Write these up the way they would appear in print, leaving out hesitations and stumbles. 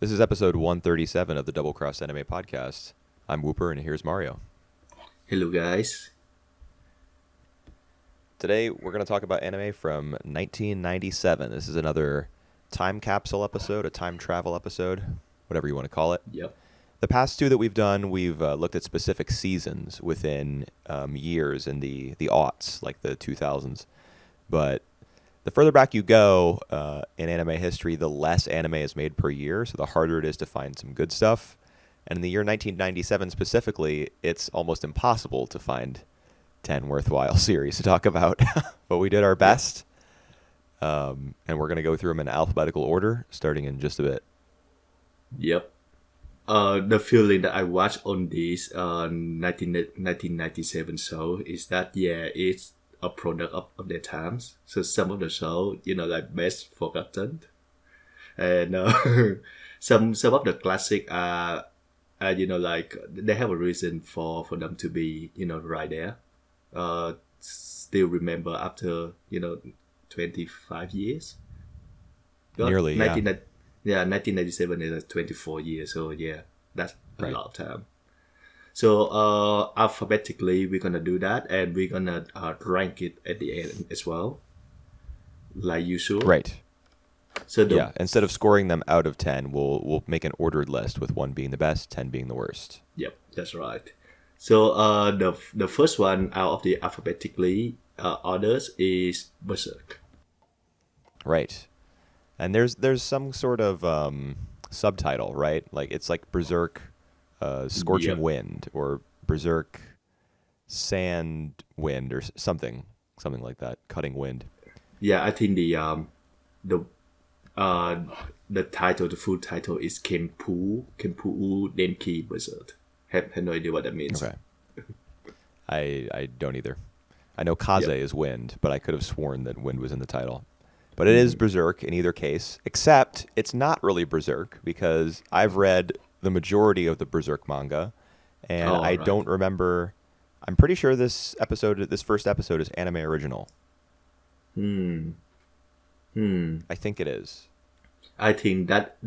This is episode 137 of the Double Cross Anime Podcast. I'm Whooper, and here's Mario. Hello, guys. Today, we're going to talk about anime from 1997. This is another time capsule episode, a time travel episode, whatever you want to call it. Yep. The past two that we've done, we've looked at specific seasons within years in the aughts, like the 2000s. But the further back you go in anime history, the less anime is made per year, so the harder it is to find some good stuff. And in the year 1997 specifically, it's almost impossible to find 10 worthwhile series to talk about. But we did our best, and we're going to go through them in alphabetical order, starting in just a bit. Yep. The feeling that I watched on this 1997 show is that, it's a product of their times. So some of the show, like best forgotten. And some of the classic are, like they have a reason for them to be, right there. Still remember after, 25 years. Nearly, 1997 is 24 years, so that's a Right. lot of time. So alphabetically, we're gonna do that, and we're gonna rank it at the end as well, like usual. Right. So Instead of scoring them out of 10, we'll make an ordered list with 1 being the best, 10 being the worst. Yep, that's right. So the first one out of the alphabetically orders is Berserk. Right. And there's some sort of subtitle, right? Like it's like Berserk Scorching Yep. Wind or Berserk Sand Wind or something like that, Cutting Wind. Yeah, I think the title, the full title is Kenpu Denki Berserk. Have no idea what that means. Okay. I don't either. I know Kaze is wind, but I could have sworn that wind was in the title. But it is Berserk in either case, except it's not really Berserk because I've read the majority of the Berserk manga, and I right. don't remember. I'm pretty sure this first episode is anime original. I think it is. I think that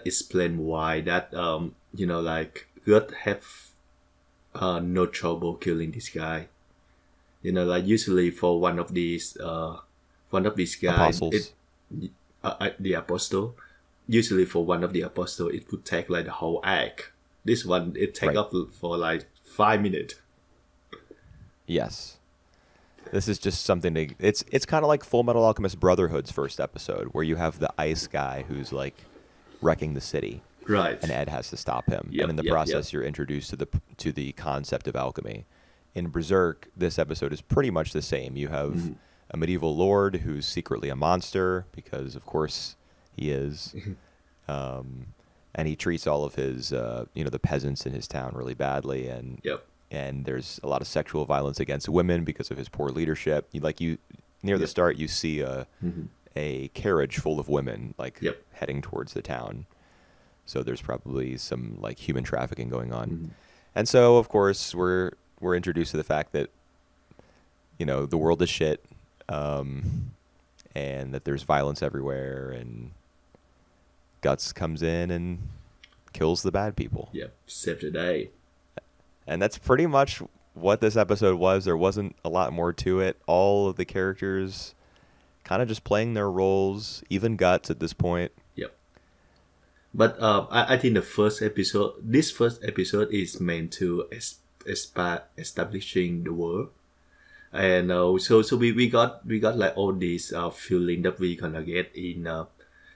explains why that like God have no trouble killing this guy. Like usually for one of these guys, Apostles. the apostle. Usually for one of the apostle, it would take like the whole act. This one it take Right. up for like 5 minutes. Yes. This is just something to. It's kind of like Full Metal Alchemist Brotherhood's first episode, where you have the ice guy who's like wrecking the city, Right. and Ed has to stop him. Yep, And in the yep, process, yep. you're introduced to the concept of alchemy. In Berserk, this episode is pretty much the same. You have a medieval lord who's secretly a monster because, of course, he is, and he treats all of his the peasants in his town really badly, and Yep. and there's a lot of sexual violence against women because of his poor leadership. Near the start, you see a carriage full of women Yep. heading towards the town. So there's probably some like human trafficking going on. And so of course we're introduced to the fact that the world is shit, and that there's violence everywhere, and Guts comes in and kills the bad people. Yep. Save the day. And that's pretty much what this episode was. There wasn't a lot more to it. All of the characters kind of just playing their roles, even Guts at this point. Yep. But I think this first episode is meant to establishing the world, and so we got like all these feeling that we gonna get in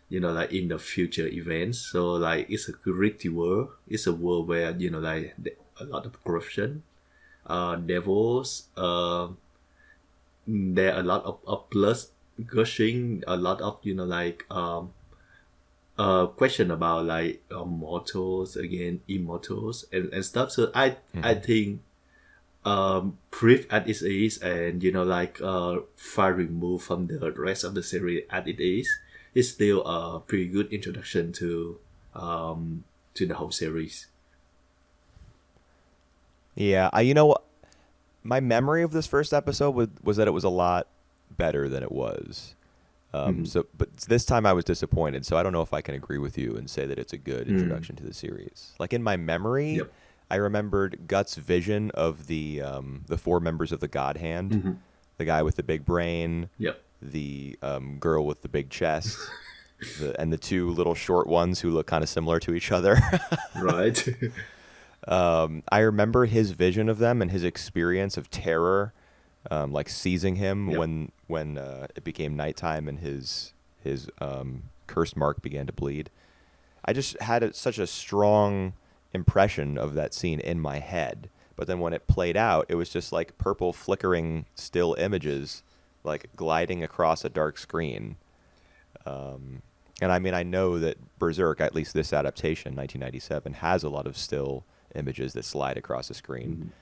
like in the future events. So like it's a gritty world. It's a world where like a lot of corruption, devils. There are a lot of blood gushing. A lot of question about like mortals again, immortals and stuff. So I think brief as it is, and far removed from the rest of the series as it is, it's still a pretty good introduction to the whole series. Yeah, my memory of this first episode was that it was a lot better than it was. But this time I was disappointed. So I don't know if I can agree with you and say that it's a good introduction to the series. Like in my memory, Yep. I remembered Guts' vision of the 4 members of the God Hand, the guy with the big brain, Yep. the girl with the big chest, and the 2 little short ones who look kind of similar to each other. Right. I remember his vision of them and his experience of terror, like seizing him Yep. when it became nighttime and his cursed mark began to bleed. I just had such a strong impression of that scene in my head. But then when it played out, it was just like purple flickering still images, like gliding across a dark screen. And I mean, I know that Berserk, at least this adaptation, 1997, has a lot of still images that slide across the screen.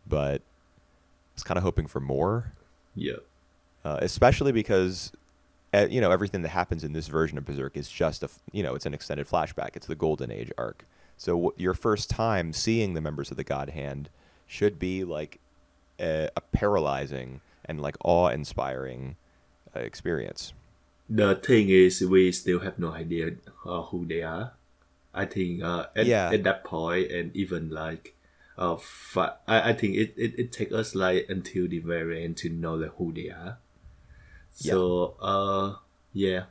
But I was kind of hoping for more. Yeah. Especially because, everything that happens in this version of Berserk is just it's an extended flashback. It's the Golden Age arc. So your first time seeing the members of the God Hand should be like a paralyzing and like awe-inspiring experience. The thing is, we still have no idea who they are. I think at that point, and even like, I think it takes us like until the very end to know like who they are. So yeah,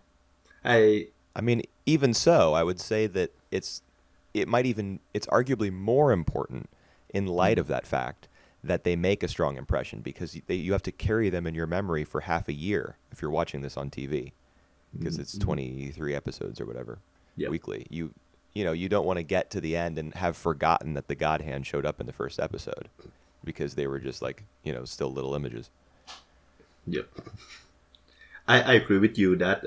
I mean, even so, I would say that it's arguably more important in light of that fact that they make a strong impression, because you have to carry them in your memory for half a year if you're watching this on TV, because it's 23 episodes or whatever weekly. You don't want to get to the end and have forgotten that the God Hand showed up in the first episode, because they were just like, still little images. Yep. I agree with you that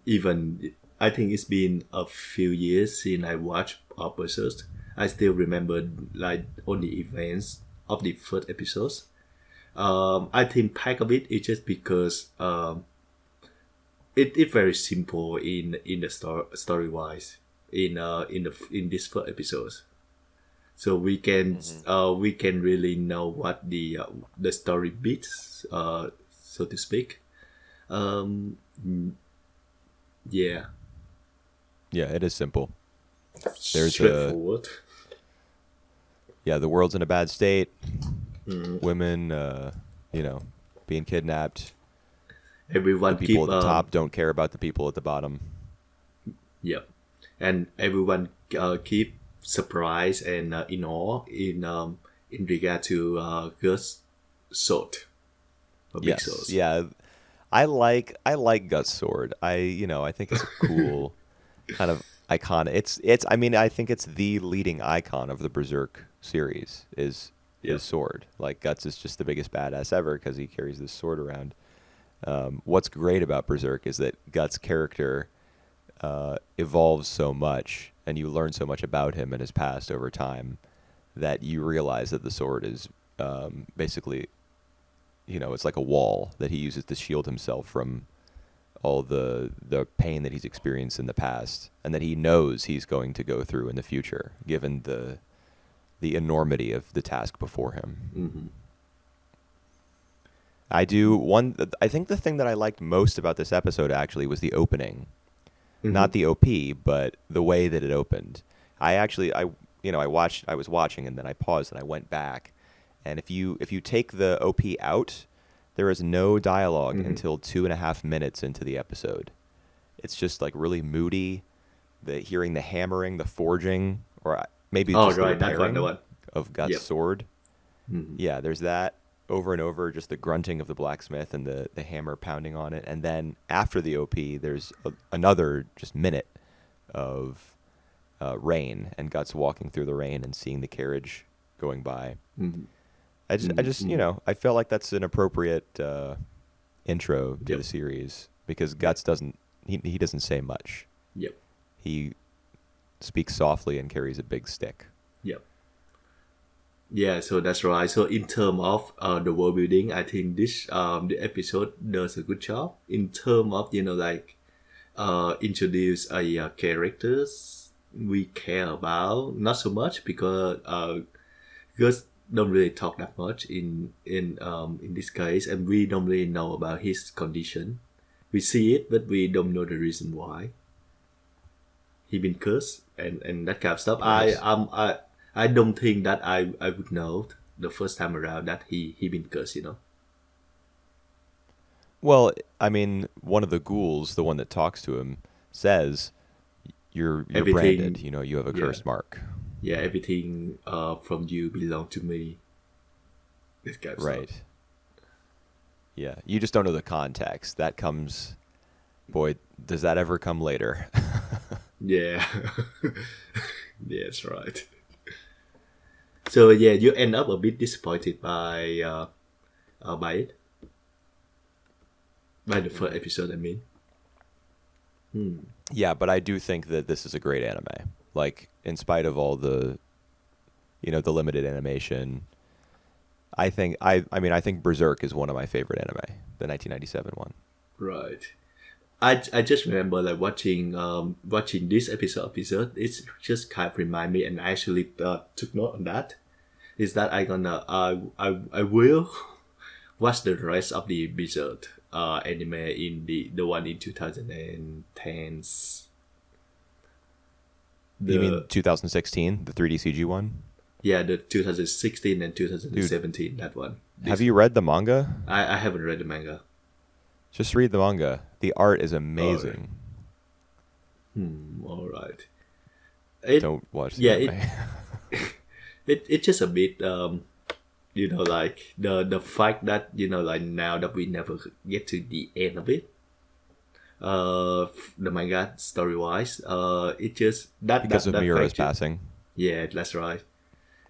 even I think it's been a few years since I watched Berserk. I still remember like all the events of the first episodes. I think part of it is just because it's very simple in the story wise in this first episodes. So we can really know what the story beats, so to speak. Yeah. Yeah, it is simple. There's straightforward. The world's in a bad state. Women, being kidnapped. Everyone the people at the top don't care about the people at the bottom. Yep. And everyone keep surprised and in awe in regard to Gus' sword. Big sword. Yeah. I like Guts' sword. I think it's a cool kind of icon. I think it's the leading icon of the Berserk series is his sword. Like, Guts is just the biggest badass ever because he carries this sword around. What's great about Berserk is that Guts' character evolves so much, and you learn so much about him and his past over time, that you realize that the sword is basically, it's like a wall that he uses to shield himself from all the pain that he's experienced in the past, and that he knows he's going to go through in the future, given the enormity of the task before him. I think the thing that I liked most about this episode actually was the opening. Not the OP, but the way that it opened. I was watching, and then I paused and I went back. And if you take the OP out, there is no dialogue until 2.5 minutes into the episode. It's just like really moody. Hearing the hammering, the forging, or maybe just the repairing of Guts' sword. Yeah, there's that over and over, just the grunting of the blacksmith and the hammer pounding on it. And then after the OP, there's another just minute of rain and Guts walking through the rain and seeing the carriage going by. I felt like that's an appropriate intro to the series, because Guts doesn't say much. Yep. He speaks softly and carries a big stick. Yep. Yeah, so that's right. So in terms of the world building, I think this the episode does a good job in terms of introduce characters we care about, not so much because Gus don't really talk that much in this case, and we don't really know about his condition, we see it, but we don't know the reason why he been cursed and that kind of stuff. Yes. I don't think that I would know the first time around that he been cursed. Well, I mean, one of the ghouls, the one that talks to him, says, "You're Everything, branded. You know, you have a yeah, curse mark." yeah, everything from you belong to me. This kind of stuff. Right. Yeah. You just don't know the context. That comes. Boy, does that ever come later? Yeah, yeah, that's right. So yeah, you end up a bit disappointed by it, by the first episode. I mean, Yeah, but I do think that this is a great anime. Like, in spite of all the, the limited animation, I think I think Berserk is one of my favorite anime, the 1997 one. right. I just remember like watching this episode. It's just kind of remind me, and I actually took note on that. Is that I will watch the rest of the Berserk anime in the one in 2010s. You mean 2016, the 3D CG one? Yeah, the 2016 and 2017, that one. Have you read the manga? I haven't read the manga. Just read the manga. The art is amazing. All right. Don't watch the Yeah, anime. it's just a bit like the fact that like now that we never get to the end of it. The manga story wise, it just Because of that Miura's fact passing. yeah, that's right.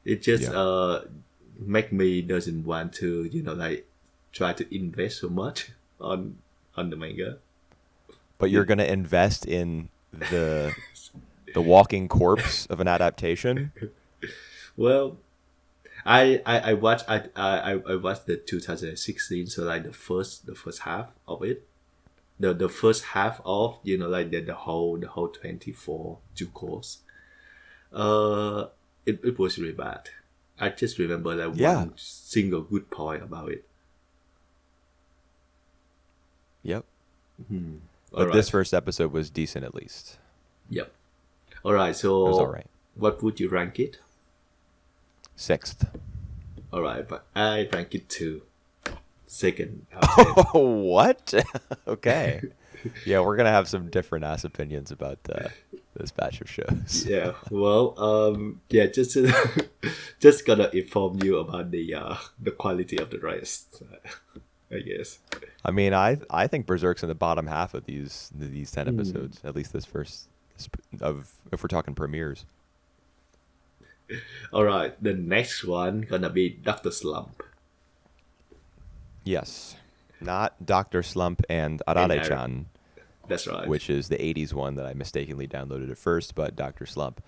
It just make me doesn't want to like try to invest so much on the manga. But you're gonna invest in the walking corpse of an adaptation. Well, I watched I watched the 2016, so like the first half of it, the first half of like the whole 24 two course. It was really bad. I just remember like one single good point about it. Yep. All But this first episode was decent at least. Yep. All right. So It was all right. what would you rank it? 6th. All right, but I rank it 2. Second. Out of 10. What? Okay. Yeah, we're gonna have some different ass opinions about this batch of shows. Yeah. Well. Yeah. Just just gonna inform you about the quality of the rest. I guess. I mean, I think Berserk's in the bottom half of these 10 episodes. At least this first of if we're talking premieres. All right. The next one gonna be Dr. Slump. Yes, not Dr. Slump and Arare-chan, That's right. which is the 80s one that I mistakenly downloaded at first, but Dr. Slump.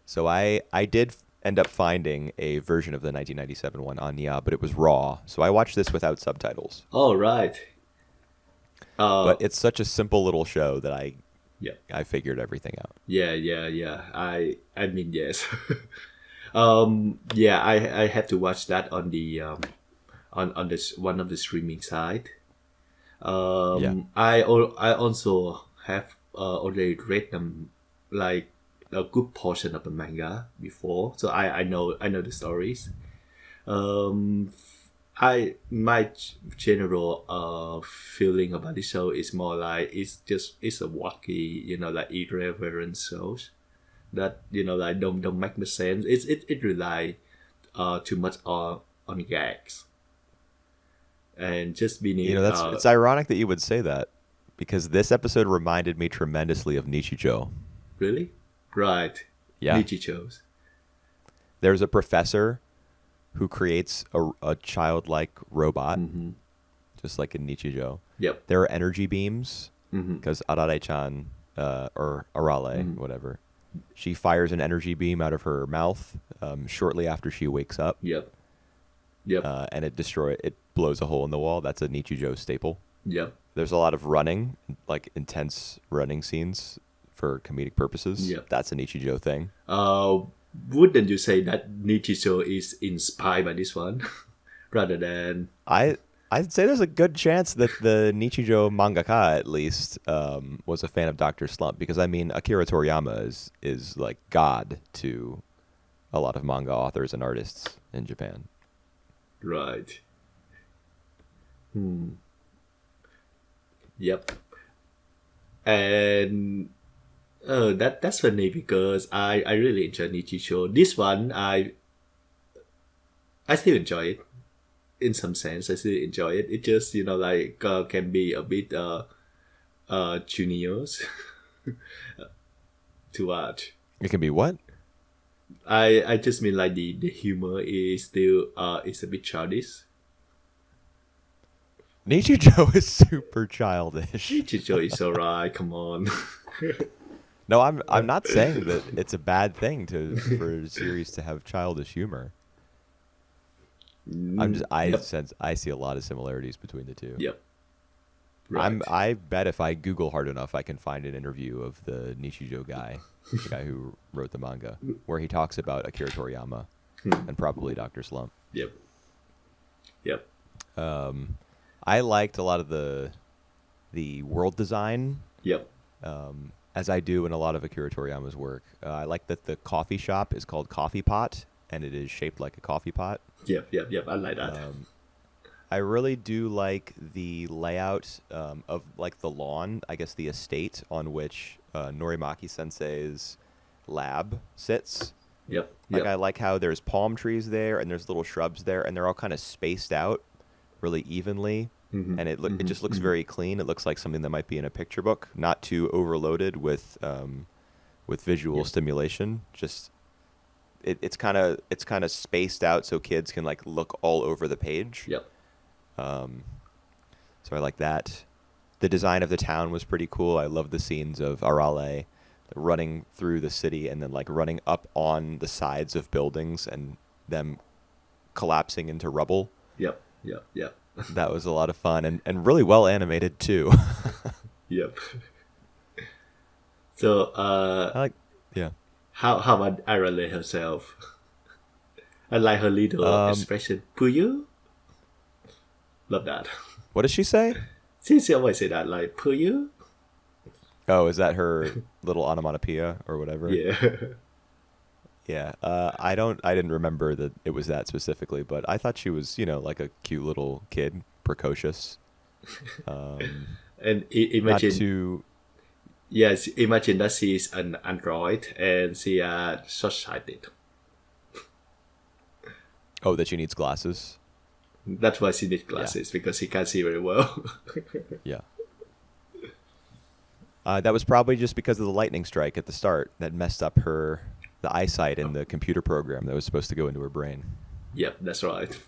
So I did end up finding a version of the 1997 one on Nia, but it was raw. So I watched this without subtitles. All right. But it's such a simple little show that Yeah. I figured everything out. Yeah. I mean yes. Yeah. I had to watch that on the on this one of the streaming site. I also have already read them like a good portion of the manga before, so I know the stories. My general feeling about the show is more like it's a wacky, like irreverent shows that like don't make much sense. It rely too much on gags. And just being it's ironic that you would say that because this episode reminded me tremendously of Nichijou. Really? Right. Yeah. Nichijou's. There's a professor who creates a childlike robot, just like in Nichijou. Yep. There are energy beams because Arare-chan or Arale, whatever, she fires an energy beam out of her mouth shortly after she wakes up. Yep. And it blows a hole in the wall. That's a Nichijou staple. Yep. There's a lot of running, like intense running scenes for comedic purposes. Yep. That's a Nichijou thing. Wouldn't you say that Nichijou is inspired by this one rather than? I I'd say there's a good chance that the Nichijou mangaka, at least, was a fan of Dr. Slump because I mean, Akira Toriyama is like god to a lot of manga authors and artists in Japan. Right. Yep. And that's funny because I really enjoy Nichijou. This one I still enjoy it in some sense. I still enjoy it. It just like can be a bit juniors to watch. It can be what? I just mean like the humor is still is a bit childish. Nichijou is super childish. Nichijou is alright. Come on. No, I'm not saying that it's a bad thing for a series to have childish humor. Yep. Sense I see a lot of similarities between the two. Yep. Right. I bet if I Google hard enough, I can find an interview of the Nichijou guy, the guy who wrote the manga, where he talks about Akira Toriyama and probably Dr. Slump. Yep. Yep. I liked a lot of the world design. Yep. As I do in a lot of Akira Toriyama's work. I like that the coffee shop is called Coffee Pot, and it is shaped like a coffee pot. Yep. I like that. I really do like the layout of like the lawn, I guess the estate on which Norimaki Sensei's lab sits. Yep. Like I like how there's palm trees there and there's little shrubs there, and they're all kind of spaced out really evenly. And it just looks very clean. It looks like something that might be in a picture book, not too overloaded with visual stimulation. Just it's kind of spaced out so kids can like look all over the page. Yep. So I like that. The design of the town was pretty cool. I love the scenes of Arale running through the city and then like running up on the sides of buildings and them collapsing into rubble. Yep. That was a lot of fun and really well animated too. Yep. So how about Arale herself? I like her little expression. Puyu? Love that. What does she say? She always say that, like, Puyu? Oh, is that her little onomatopoeia or whatever? Yeah. Yeah. I didn't remember that it was that specifically, but I thought she was, like a cute little kid, precocious. And imagine... Yes, imagine that she is an android and she short-sighted. Oh, that she needs glasses? That's why she needs glasses, because she can't see very well. Yeah. That was probably just because of the lightning strike at the start that messed up the eyesight in the computer program that was supposed to go into her brain. Yep, that's right.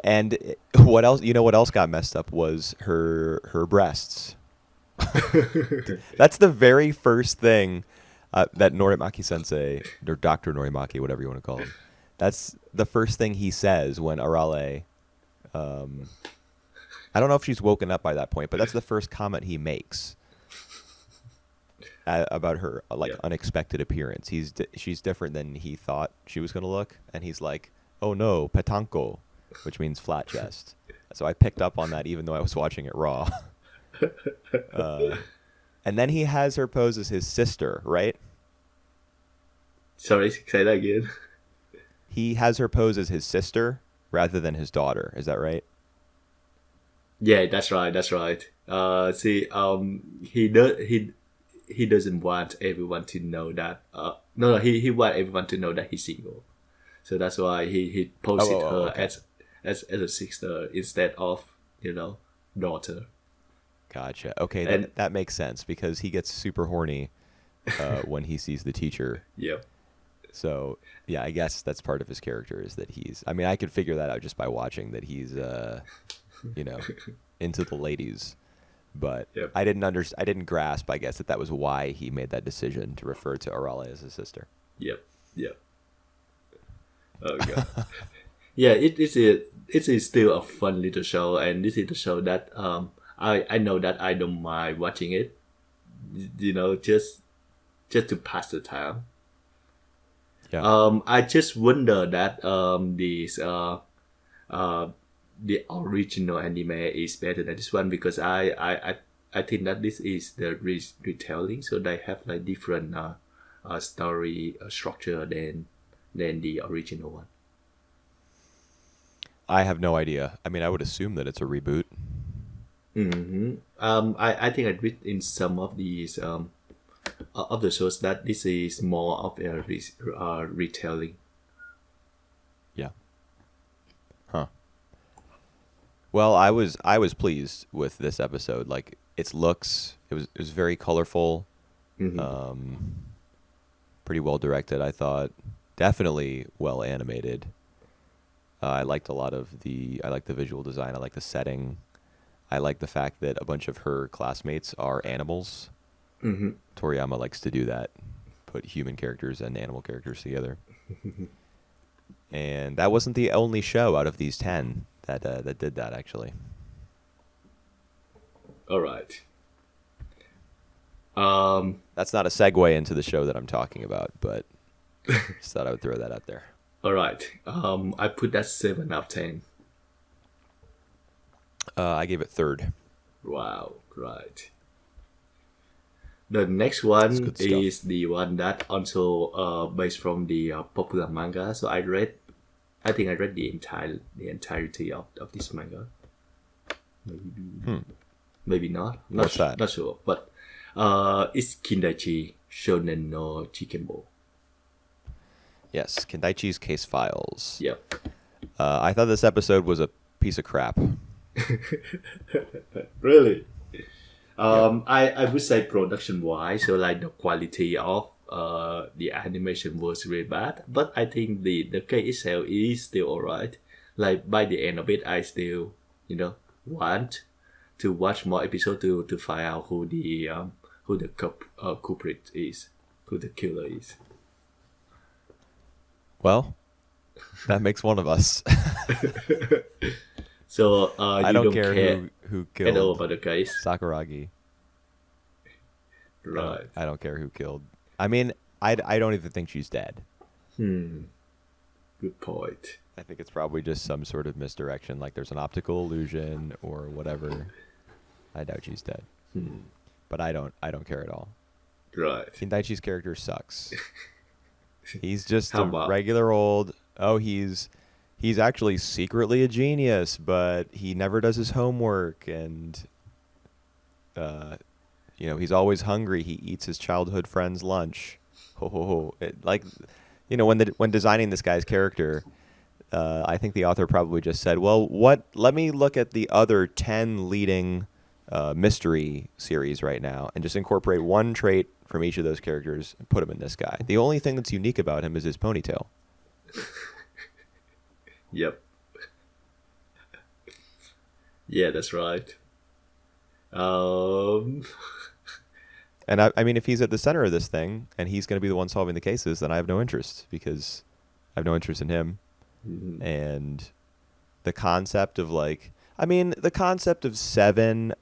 And what else? What else got messed up was her breasts. That's the very first thing that Norimaki Sensei, or Dr. Norimaki, whatever you want to call him, that's the first thing he says when Arale, I don't know if she's woken up by that point, but that's the first comment he makes about her unexpected appearance. She's different than he thought she was going to look, and he's like, "Oh no, petanco," which means flat chest. So I picked up on that even though I was watching it raw. And then he has her pose as his sister, right? Sorry, say that again. He has her pose as his sister rather than his daughter. Is that right? Yeah, that's right. He doesn't want everyone to know that. He want everyone to know that he's single. So that's why he posted her as a sister instead of daughter. Gotcha. Okay, that makes sense because he gets super horny when he sees the teacher. Yep. So yeah, I guess that's part of his character is that I could figure that out just by watching that he's into the ladies. But yep. I didn't grasp, I guess, that was why he made that decision to refer to Arale as his sister. Yep. Oh god. Yeah, it is still a fun little show, and this is the show that I know that I don't mind watching it, just to pass the time. Yeah. I just wonder that the original anime is better than this one because I think that this is the retelling, so they have like different story structure than the original one. I have no idea. I mean, I would assume that it's a reboot. I think I read in some of these of the shows that this is more of a retelling. Yeah. Huh. Well, I was pleased with this episode. Like its looks, it was very colorful, pretty well directed. I thought, definitely well animated. I liked a lot of I like the visual design. I like the setting. I like the fact that a bunch of her classmates are animals. Toriyama likes to do that, put human characters and animal characters together. And that wasn't the only show out of these 10 that did that, actually. All right. That's not a segue into the show that I'm talking about, but just thought I would throw that out there. All right. I put that 7 out of 10. I gave it third. Wow, right. The next one is the one that also based from the popular manga. So I think I read the entirety of this manga. Maybe not. What's that? Not sure. But it's Kindaichi Shonen no Chikembo. Yes, Kindaichi's Case Files. Yep. I thought this episode was a piece of crap. Really? I would say production wise, so like the quality of the animation was really bad, but I think the case itself is still alright. Like by the end of it, I still want to watch more episodes to find out who the culprit is, who the killer is. Well, that makes one of us. So I you don't care who killed at all about the case. Sakuragi. Right. I don't care who killed. I mean, I don't even think she's dead. Good point. I think it's probably just some sort of misdirection, like there's an optical illusion or whatever. I doubt she's dead. But I don't care at all. Right. Kindaichi's character sucks. He's just How a about? regular old. Oh, he's actually secretly a genius, but he never does his homework, and he's always hungry. He eats his childhood friend's lunch. Ho ho ho! When designing this guy's character, I think the author probably just said, "Well, let me look at the other 10 leading mystery series right now, and just incorporate one trait from each of those characters and put him in this guy. The only thing that's unique about him is his ponytail." Yep. Yeah, that's right. And I mean, if he's at the center of this thing and he's going to be the one solving the cases, then I have no interest because I have no interest in him. And the concept of the concept of seven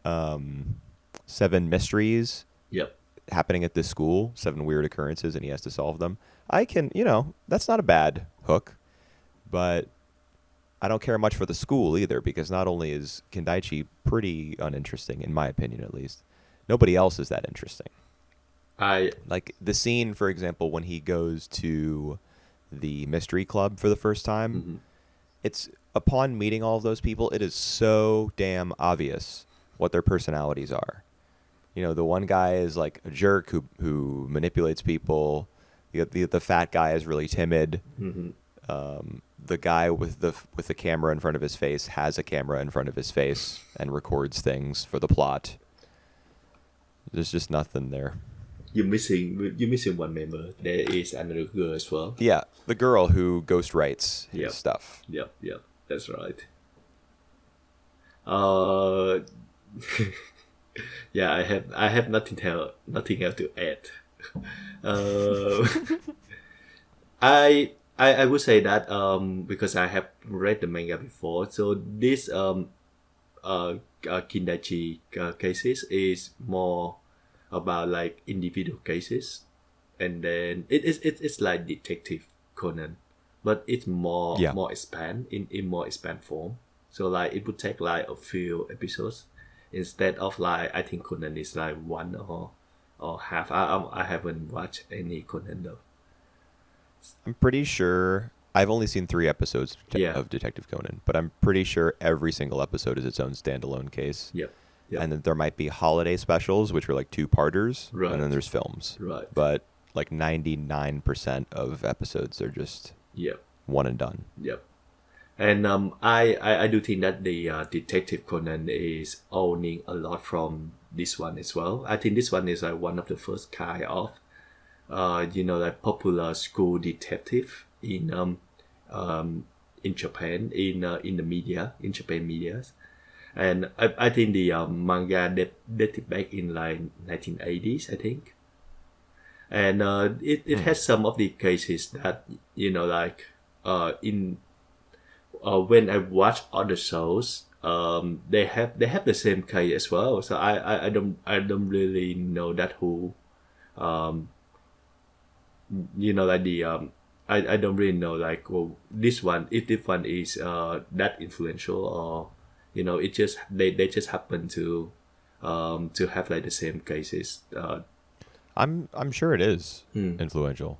mysteries Yep. happening at this school, 7 weird occurrences, and he has to solve them. That's not a bad hook, but I don't care much for the school either, because not only is Kindaichi pretty uninteresting, in my opinion at least, nobody else is that interesting. Like the scene, for example, when he goes to the mystery club for the first time, it's upon meeting all of those people, it is so damn obvious what their personalities are. The one guy is like a jerk who manipulates people. The fat guy is really timid. The guy with the camera in front of his face has a camera in front of his face and records things for the plot. There's just nothing there. You're missing one member. There is another girl as well. Yeah, the girl who ghostwrites his stuff. Yep, that's right. Yeah, I have nothing else to add. I would say that because I have read the manga before, so this Kindaichi cases is more about like individual cases, and then it's like Detective Conan, but it's more Yeah. more expand in more expand form. So like it would take like a few episodes instead of like I think Conan is like one or half. I haven't watched any Conan though. I'm pretty sure I've only seen 3 episodes Yeah. of Detective Conan, but I'm pretty sure every single episode is its own standalone case. Yep. Yep. And then there might be holiday specials, which are like 2-parters, Right. and then there's films. Right. But like 99% of episodes are just Yep. one and done. Yep. And I do think that the Detective Conan is owning a lot from this one as well. I think this one is like one of the first kind of like popular school detective in Japan in the media in Japan medias. And I think the manga dated back in like 1980s, I think. And it has some of the cases that like in when I watch other shows, they have the same case as well. So I don't really know that who, like the I don't really know like this one if this one is that influential or it just they just happen to have like the same cases. I'm sure it is influential.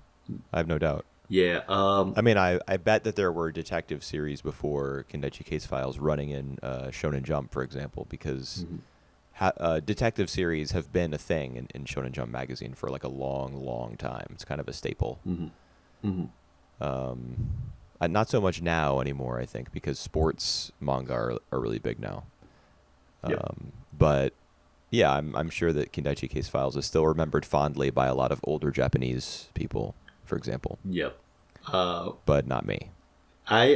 I have no doubt. Yeah. I mean, I bet that there were detective series before Kindaichi Case Files running in Shonen Jump, for example, because detective series have been a thing in Shonen Jump magazine for like a long, long time. It's kind of a staple. Not so much now anymore, I think, because sports manga are really big now. But yeah, I'm sure that Kindaichi Case Files is still remembered fondly by a lot of older Japanese people, for example. Yep. But not me. I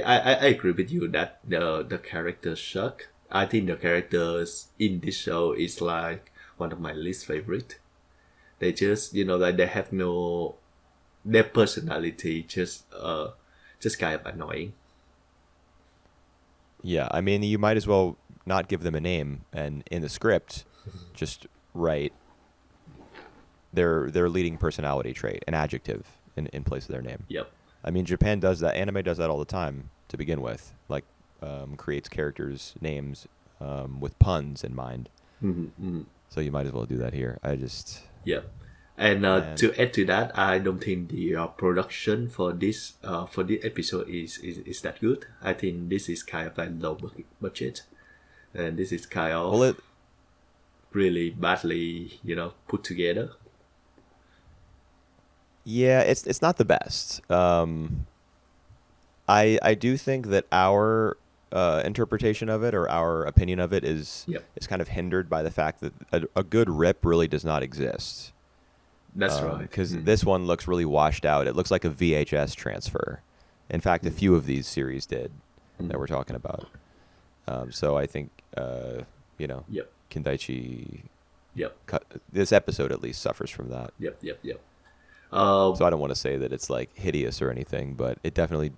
agree with you that the characters suck. I think the characters in this show is like one of my least favorite. They just like they have no their personality just kind of annoying. Yeah, I mean, you might as well not give them a name, and in the script, just write their leading personality trait, an adjective in place of their name. Yep. I mean, Japan does that. Anime does that all the time to begin with. Like, creates characters' names with puns in mind. So you might as well do that here. Yep. And to add to that, I don't think the production for this episode is that good. I think this is kind of like low budget, and this is kind of really badly put together. Yeah, it's not the best. I do think that our interpretation of it or our opinion of it is kind of hindered by the fact that a good rip really does not exist. That's right. Because this one looks really washed out. It looks like a VHS transfer. In fact, a few of these series did that we're talking about. So I think Kindaichi. This episode at least suffers from that. Yep. So I don't want to say that it's like hideous or anything, but it definitely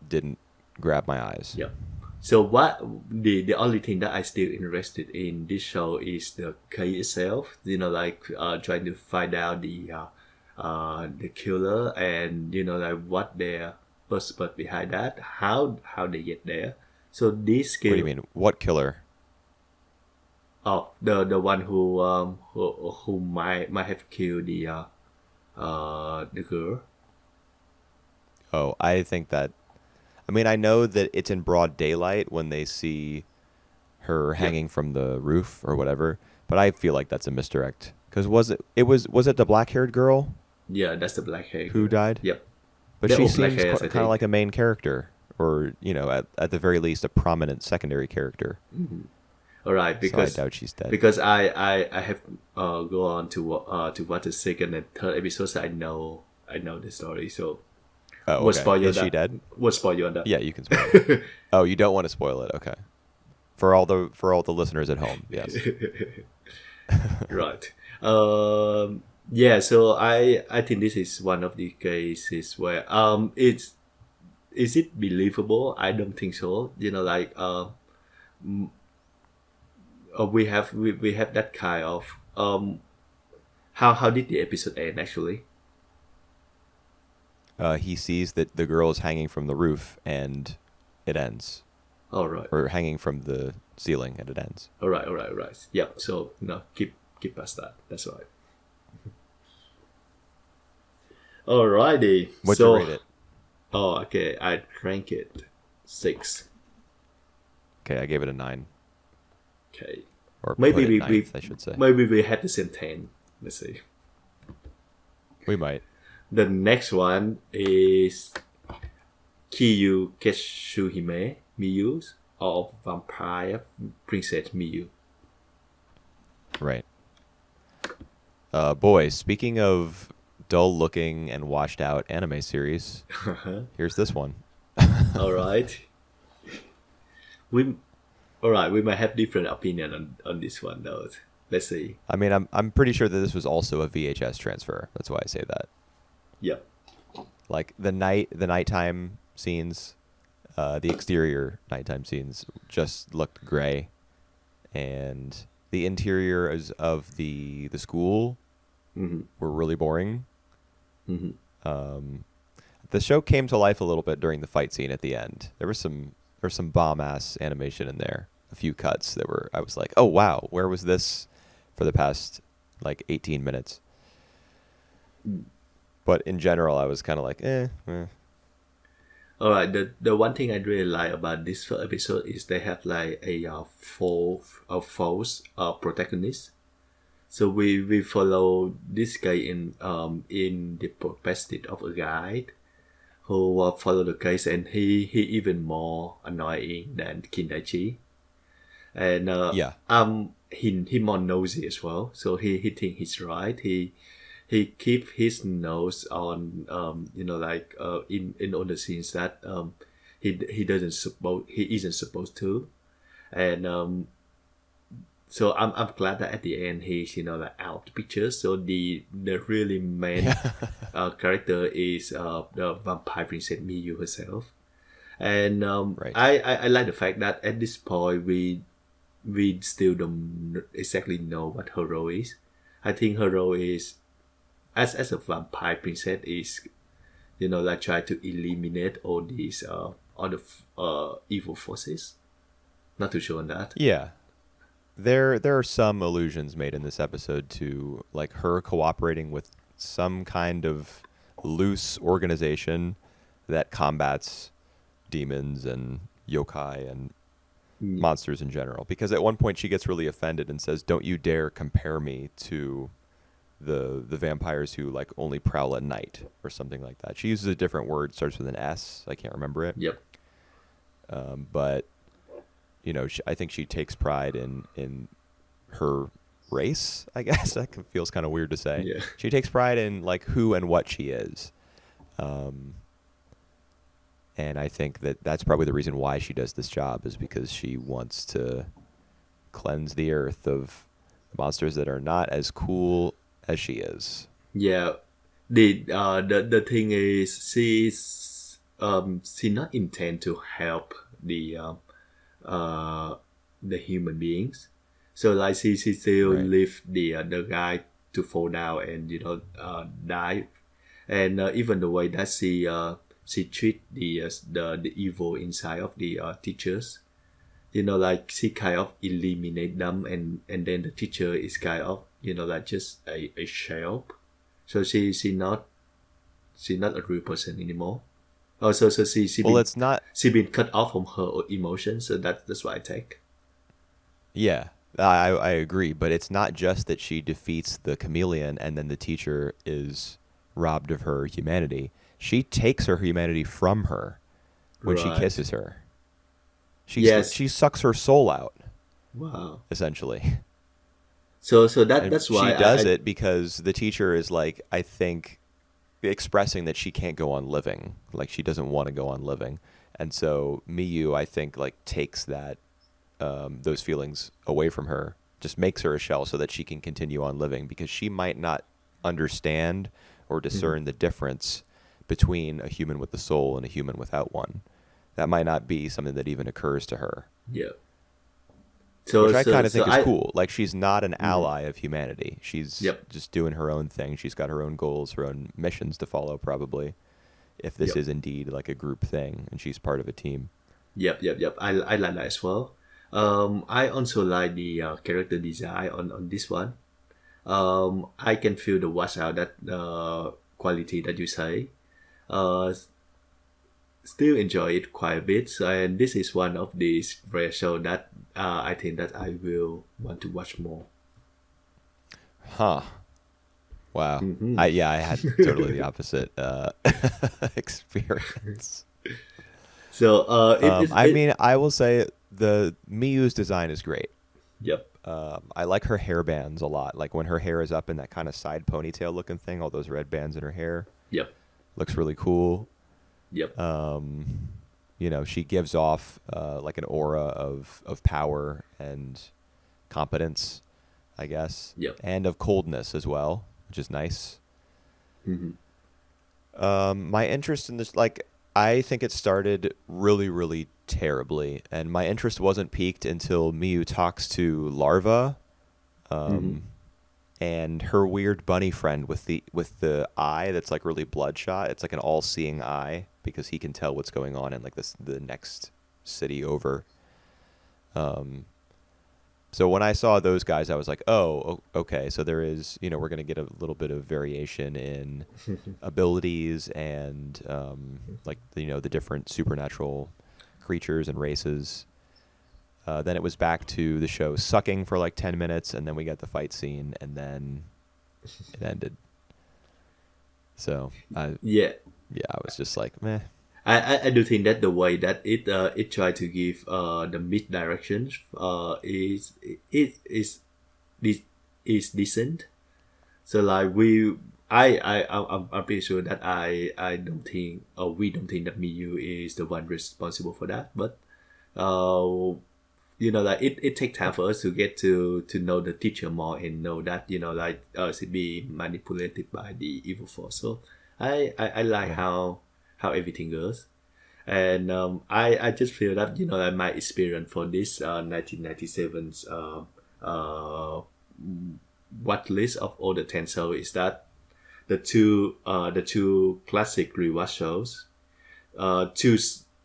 didn't grab my eyes. Yep. So what the only thing that I still interested in this show is the case itself. Like trying to find out the killer and like what their purpose behind that, how they get there. So this game. What do you mean? What killer? Oh, the one who might have killed the girl. Oh, I think that. I mean, I know that it's in broad daylight when they see her hanging from the roof or whatever, but I feel like that's a misdirect. Because was it the black-haired girl? Yeah, that's the black-haired who died. Yep. But she seems kind of like a main character, or at the very least, a prominent secondary character. All right, because so I doubt she's dead. Because I have go on to watch the second and third episodes. So I know the story. So. Oh, okay. Is she dead? We'll spoil you on that. Yeah, you can spoil it. Oh, you don't want to spoil it. Okay. For all the listeners at home, yes. Right. Yeah. So I think this is one of the cases where is it believable? I don't think so. Like we have that kind of how did the episode end actually? He sees that the girl is hanging from the roof, and it ends, All right. or hanging from the ceiling, and it ends. All right. Yeah. So no, keep past that. That's right. Alrighty. What'd So, you rate it? oh, okay. I rank it 6. Okay, I gave it a 9, Okay. or Maybe put it we ninth, I should say. maybe we had the same 10. Let's see. We might. The next one is Kiyu Ketsuhime Miyu or Vampire Princess Miyu. Right. Boy, speaking of dull-looking and washed-out anime series, here's this one. All right. We all right. We might have different opinion on this one though. Let's see. I mean, I'm pretty sure that this was also a VHS transfer. That's why I say that. Yep. Like the nighttime scenes, the exterior nighttime scenes just looked gray, and the interior of the school were really boring. The show came to life a little bit during the fight scene at the end. There was some bomb ass animation in there. A few cuts that were, I was like, oh wow, where was this for the past like 18 minutes? But in general, I was kind of like, eh. All right. The one thing I really like about this first episode is they have like a false protagonist. So we follow this guy in the perspective of a guy who follow the case, and he even more annoying than Kindaichi, and he more nosy as well. So he think he's right. He keep his nose on in all the scenes that he isn't supposed to, and so I'm glad that at the end he's like out of the picture. So the really main character is the vampire princess Miyu herself, and Right. I like the fact that at this point we still don't exactly know what her role is. I think her role is as a vampire princess is like try to eliminate all these all the evil forces. Not too sure on that. Yeah. There are some allusions made in this episode to like her cooperating with some kind of loose organization that combats demons and yokai and monsters in general. Because at one point she gets really offended and says, "Don't you dare compare me to the vampires who like only prowl at night," or something like that. She uses a different word, starts with an S. I can't remember it. Yep. But I think she takes pride in her race, I guess. That feels kind of weird to say. Yeah. She takes pride in like who and what she is. And I think that's probably the reason why she does this job, is because she wants to cleanse the earth of monsters that are not as cool as she is. Yeah. The thing is she not intend to help the human beings. So like she still Right. leave the guy to fall down and die, and even the way that she treat the evil inside of the teachers, like she kind of eliminate them, and then the teacher is kind of like just a shell. So she not a real person anymore. Oh, so she Well, been, it's not. she been cut off from her emotions. So that's what I take. Yeah, I agree, but it's not just that she defeats the chameleon and then the teacher is robbed of her humanity. She takes her humanity from her when she Right. kisses her. Yes. She sucks her soul out, Wow. essentially. So And that's why she does I it because the teacher is like, I think, expressing that she can't go on living, like she doesn't want to go on living, and so Miyu, I think, like takes that those feelings away from her, just makes her a shell so that she can continue on living, because she might not understand or discern the difference between a human with a soul and a human without one. That might not be something that even occurs to her, yeah. So which I kind of so think is cool. Like, she's not an ally of humanity. She's Yep. just doing her own thing. She's got her own goals, her own missions to follow, probably. if this Yep. is indeed like a group thing and she's part of a team. Yep. I like that as well. I also like the character design on this one. I can feel the watch out that quality that you say. Uh, Still enjoy it quite a bit. So, and this is one of these rare show that I think that I will want to watch more. Huh. Wow. Mhm. I had totally the opposite experience. So I mean, I will say the Miyu's design is great. yep. I like her hair bands a lot. Like when her hair is up in that kind of side ponytail looking thing, all those red bands in her hair. Yep. Looks really cool. Yep. You know, she gives off like an aura of power and competence, I guess. Yep. And of coldness as well, which is nice. Hmm. My interest in this, like, I think it started really, really terribly, and my interest wasn't piqued until Miyu talks to Larva, Hmm. and her weird bunny friend with the eye that's like really bloodshot. It's like an all-seeing eye because he can tell what's going on in like the next city over. So when I saw those guys, I was like, oh, okay. So there is, you know, we're going to get a little bit of variation in abilities and like, you know, the different supernatural creatures and races. Then it was back to the show sucking for like 10 minutes, and then we got the fight scene, and then it ended. So, Yeah. I was just like, meh. I do think that the way that it tried to give the mid direction is decent. So like I'm pretty sure that I don't think, or we don't think that Miyu is the one responsible for that. But you know, like it takes time for us to get to know the teacher more and know that, you know, like should be manipulated by the evil force. So I like Yeah. how everything goes. And I just feel that, you know, like my experience for this 1997's what list of all the 10 shows is that the two classic rewatch shows,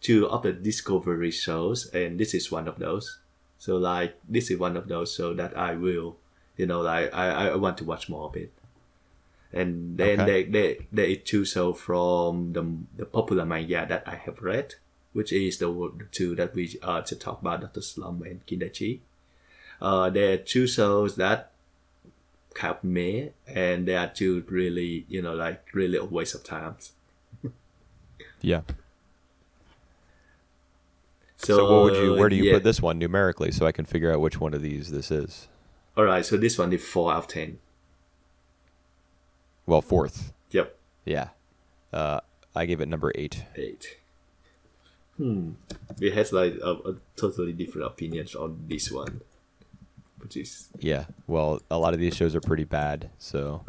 two of the discovery shows, and this is one of those. So like this is one of those shows that I will, you know, like I want to watch more of it. And then Okay. there is two shows from the popular manga that I have read, which is the two that we to talk about, Dr. Slump and Kindaichi. There are two shows that kind of meh, and they are two really, you know, like really a waste of time. Yeah. So where do you Yeah, put this one numerically so I can figure out which one of these this is? all right. So this one is 4 out of 10. Well, fourth. Yep, Yeah. I gave it number 8. 8. It has like a totally different opinions on this one, which is Yeah. Well, a lot of these shows are pretty bad, so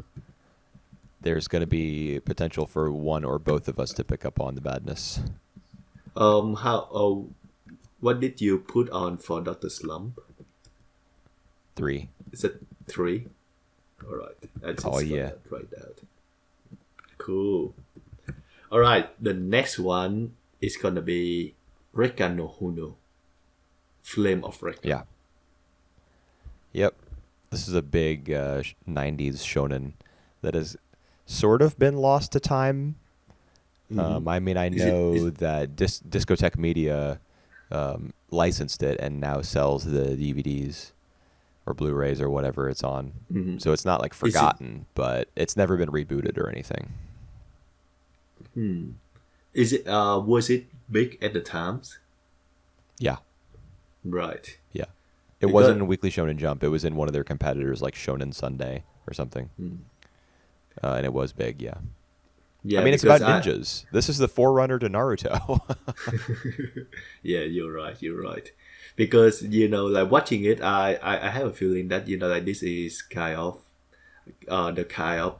there's going to be potential for one or both of us to pick up on the badness. how what did you put on for Dr. Slump? 3. Is it 3? All right, I just Oh, yeah. write that. Cool. All right, the next one is gonna be Rekka no Honoo, Flame of Rekka. Yeah. Yep. This is a big 90s shonen that has sort of been lost to time. I mean, I Is it- know is- that Discotheque Media licensed it and now sells the DVDs or Blu-rays or whatever it's on. Mhm. So it's not like it- forgotten, but it's never been rebooted or anything. Is it was it big at the times? Yeah. Right. Yeah. It Because- wasn't in Weekly Shonen Jump. It was in one of their competitors like Shonen Sunday or something. And it was big, yeah. Yeah, I mean, it's about because ninjas. This is the forerunner to Naruto. Yeah, you're right. You're right. Because, you know, like watching it, I have a feeling that, you know, like this is kind of the kind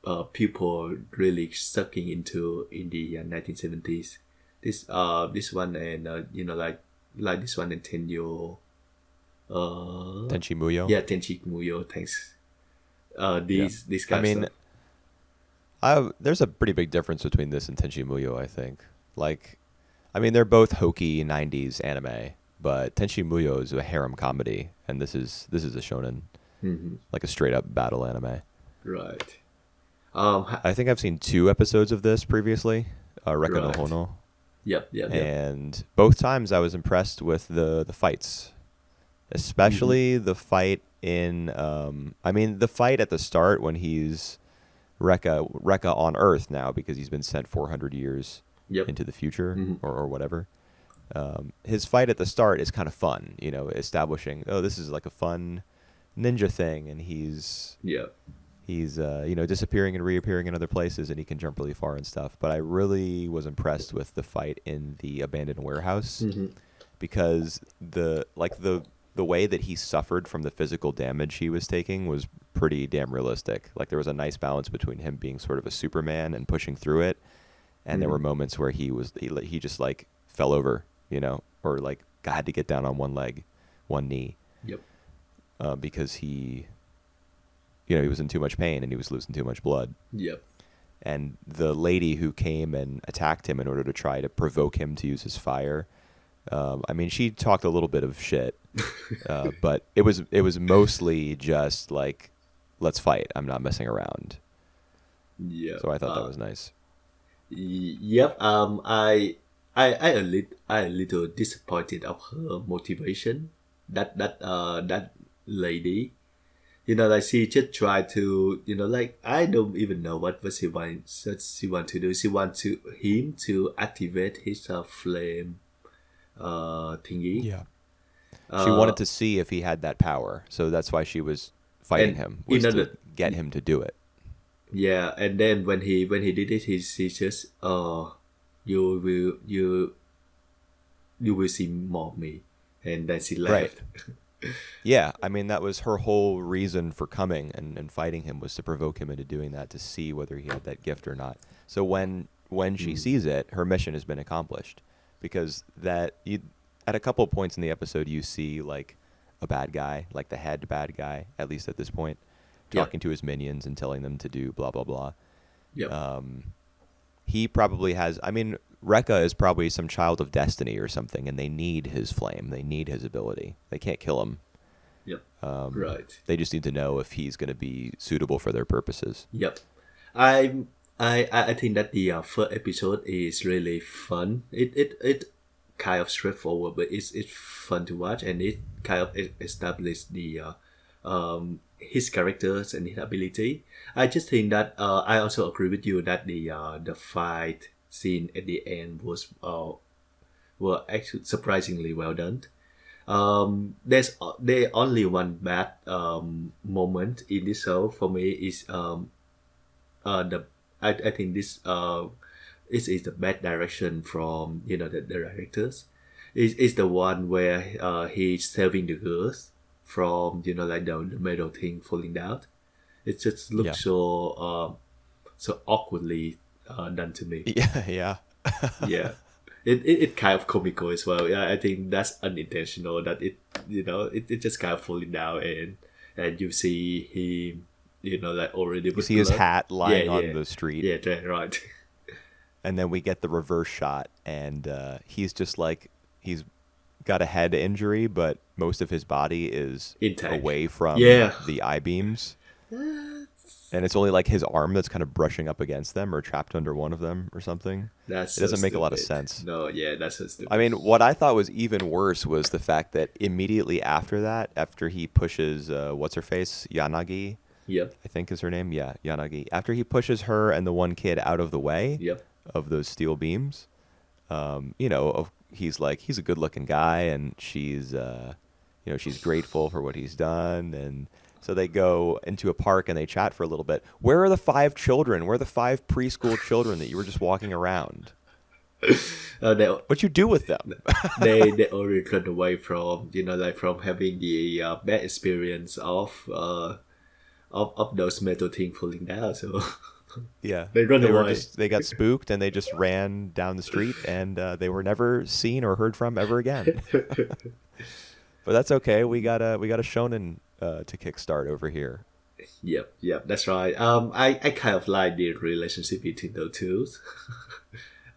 of people really sucking into in the 1970s. This one and you know, like this one and Tenyo. Tenchi Muyo. Yeah, Tenchi Muyo. Thanks. These I kind of mean, stuff. There's a pretty big difference between this and Tenchi Muyo, I think. Like, I mean, they're both hokey '90s anime, but Tenchi Muyo is a harem comedy, and this is a shonen, Mm-hmm. like a straight up battle anime. Right. I think I've seen 2 episodes of this previously, Rekka no Right. Honoo, Yep. and both times I was impressed with the fights, Mm-hmm. especially the fight in. I mean, the fight at the start when he's Rekka on Earth now because he's been sent 400 years Yep. into the future Mm-hmm. or whatever. His fight at the start is kind of fun, establishing, oh, this is like a fun ninja thing, and Yep. he's disappearing and reappearing in other places, and he can jump really far and stuff. But I really was impressed with the fight in the abandoned warehouse Mm-hmm. because the way that he suffered from the physical damage he was taking was pretty damn realistic. Like there was a nice balance between him being sort of a Superman and pushing through it, and there were Mm-hmm. moments where he just like fell over, or like had to get down on one leg, one knee, Yep. because he was in too much pain and he was losing too much blood. Yep. And the lady who came and attacked him in order to try to provoke him to use his fire, I mean, she talked a little bit of shit, but it was mostly just like, let's fight. I'm not messing around. Yep. So I thought that was nice. Yep. I a little disappointed of her motivation. That lady, like she just tried to, like I don't even know what she want to do. She want to him to activate his flame, thingy. Yeah. She Uh, wanted to see if he had that power, so that's why she was fighting and him, you was know to that. get him to do it. Yeah, and then when he did it, he just you will see more of me, and then she Right. left. Yeah, I mean that was her whole reason for coming and fighting him, was to provoke him into doing that, to see whether he had that gift or not. So when she Mm. sees it, her mission has been accomplished, because at a couple of points in the episode you see like a bad guy, like the head bad guy, at least at this point, Yep, talking to his minions and telling them to do blah blah blah. yep, He probably has. I mean, Rekka is probably some child of destiny or something, and they need his flame. They need his ability. They can't kill him. yep. Right. They just need to know if he's going to be suitable for their purposes. Yep. I I think that the first episode is really fun. It kind of straightforward, but it's fun to watch, and it kind of established the his characters and his ability. I just think that I also agree with you that the fight scene at the end were actually surprisingly well done. There only one bad moment in this show for me is the I think this is the bad direction from the directors. Is the one where he's saving the girls from like the metal thing falling down. It just Yeah. looks so awkwardly done to me. Yeah, yeah. Yeah. It kind of comical as well. Yeah, I think that's unintentional. That it just kind of falling down, and you see him, like already You with see his blood. hat lying Yeah, on the street, yeah, right. and then we get the reverse shot, and he's just like, he's got a head injury, but most of his body is Intact. away from Yeah. the eye beams. And it's only like his arm that's kind of brushing up against them or trapped under one of them or something. That's It doesn't so make a lot of stupid. sense. No, yeah, that's so stupid. I mean, what I thought was even worse was the fact that immediately after that, after he pushes, what's her face? Yanagi, Yep, I think is her name. Yeah, Yanagi. After he pushes her and the one kid out of the way yep, of those steel beams, he's like, he's a good looking guy, and she's grateful for what he's done. And so they go into a park and they chat for a little bit. Where are the 5 children? Where are the 5 preschool children that you were just walking around? they What'd you do with them? they already run away from like from having the bad experience of those metal thing falling down. So Yeah, they run were away. they got spooked and they just ran down the street, and they were never seen or heard from ever again. But that's okay. We got a shonen to kickstart over here. Yep, that's right. I kind of like the relationship between the two.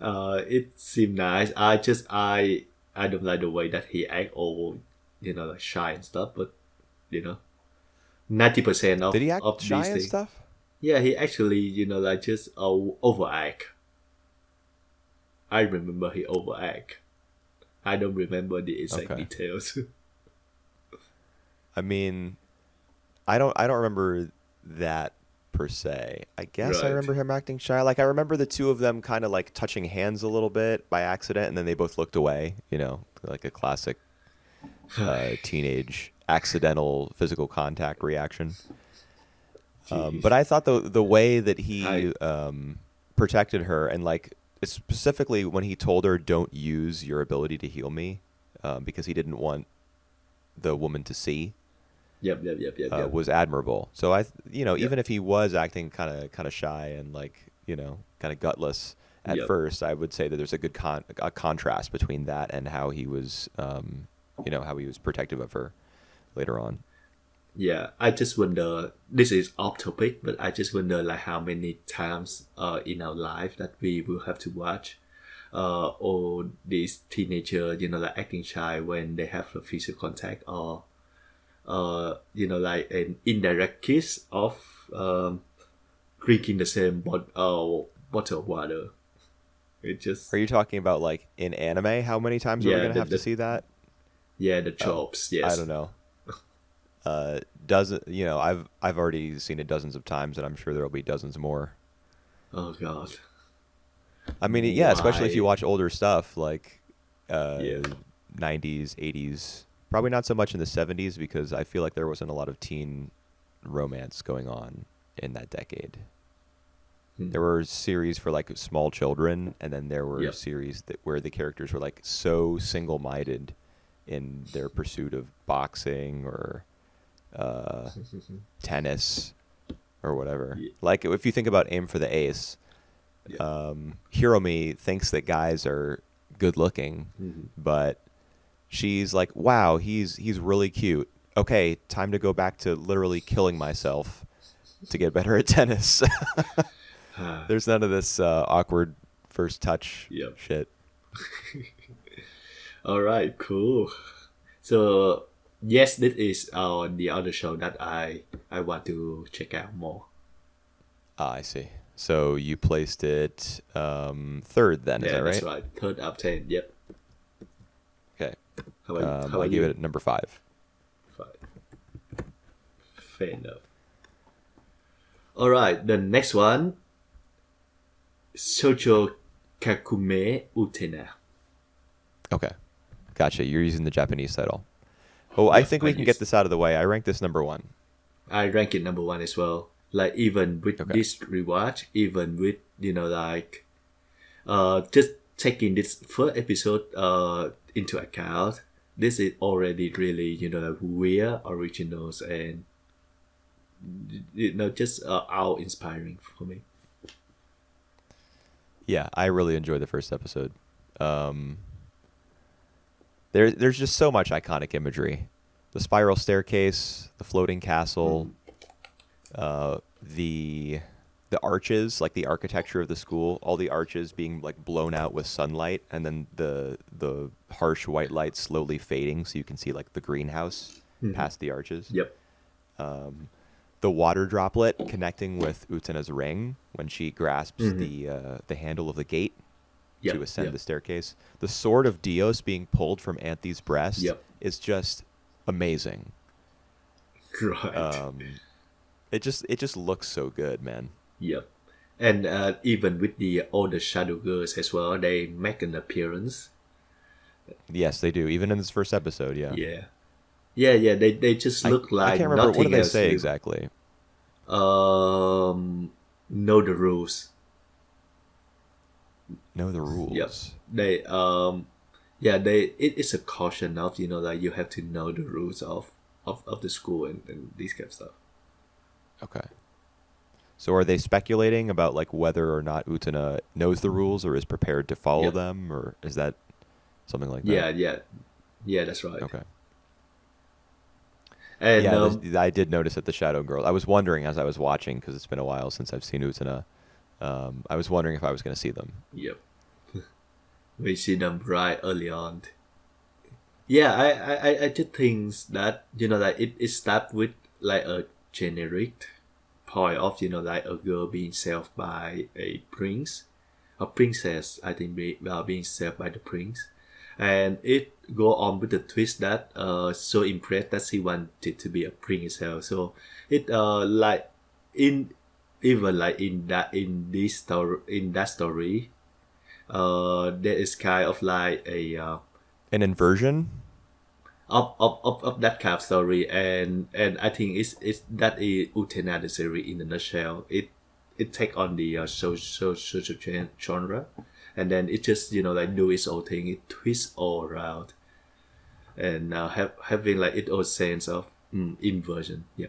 It seemed nice. I don't like the way that he act all, like shy and stuff. But you know, 90% Did of he act shy these and things, stuff? yeah, he actually, like just overact. I remember he overact. I don't remember the exact Okay. details. I mean, I don't remember that per se. I guess I Right. remember him acting shy. Like I remember the two of them kind of like touching hands a little bit by accident, and then they both looked away. Like a classic teenage accidental physical contact reaction. But Jeez. I thought the way that I he protected her, and like specifically when he told her, "Don't use your ability to heal me," because he didn't want the woman to see, yep. was admirable. So Yep. even if he was acting kind of shy and like kind of gutless at Yep. first, I would say that there's a good a contrast between that and how he was, how he was protective of her later on. Yeah, I just wonder. This is off topic, but I just wonder like how many times in our life that we will have to watch all these teenager, like acting shy when they have a physical contact, or like an indirect kiss of drinking the same bottle of water. It just Are you talking about like in anime? How many times are we yeah gonna the, have to the see that? yeah the Oh, tropes, I yes. don't know. Dozen. I've already seen it dozens of times, and I'm sure there'll be dozens more. Oh God, I mean, yeah, especially if you why? watch older stuff like Yeah. uh, 90s, 80s. Probably not so much in the 70s because I feel like there wasn't a lot of teen romance going on in that decade. Hmm. There were series for like small children, and then there were Yep. series where the characters were like so single-minded in their pursuit of boxing or uh, tennis or whatever. Yeah. Like if you think about Aim for the Ace, Yeah. Hiromi thinks that guys are good looking, Mhm. but she's like, "Wow, he's really cute. Okay, time to go back to literally killing myself to get better at tennis." There's none of this awkward first touch Yep. shit. All right. Cool. So yes, this is the other show that I want to check out more. Ah, I see. So you placed it third, then, is Yeah, that that's right? right. Third out of 10. Yep. Okay. How about how I about gave you? it number 5. Five. Fair enough. All right. The next one, Shoujo Kakume Utena. Okay, gotcha. You're using the Japanese title. Oh, I Yep. think we can get this out of the way. I ranked this number 1. I rank it number one as well. Like even with Okay. this rewatch, even with like just taking this first episode into account, this is already really like weird originals and just out inspiring for me. Yeah, I really enjoyed the first episode. Um, there's just so much iconic imagery. The spiral staircase, the floating castle, the arches, like the architecture of the school, all the arches being like blown out with sunlight, and then the harsh white light slowly fading, so you can see like the greenhouse past the arches. Yep. The water droplet connecting with Utena's ring when she grasps Mm-hmm. the handle of the gate to Yep. ascend Yep. the staircase. The sword of Dios being pulled from Anthe's breast Yep. is just amazing. Right. It just looks so good, man. Yep. And even with the all the shadow girls as well, they make an appearance. Yes, they do. Even in this first episode, yeah. Yeah. Yeah. They just I look I like can't remember what do nothing they else. say exactly. Know the rules. Know the Yep. rules. They yeah, it's a caution of like you have to know the rules of the school and these kind of stuff. Okay. So are they speculating about like whether or not Utena knows the rules or is prepared to follow Yep. them, or is that something like that? Yeah. Yeah, that's right. Okay. And Yeah, I did notice that the Shadow Girl. I was wondering as I was watching because it's been a while since I've seen Utena. I was wondering if I was going to see them. yep, we see them right early on. Yeah, I just think that like it starts with like a generic point of like a girl being saved by a prince, a princess. I think being saved by the prince, and it go on with the twist that so impressed that she wanted to be a prince herself. So it like in even like in that story there is kind of like a An inversion? of that kind of story, and I think it's that is Utena the series in a nutshell. It take on the social genre, and then it just like do its own thing. It twists all around, and having like its own sense of inversion. Yeah,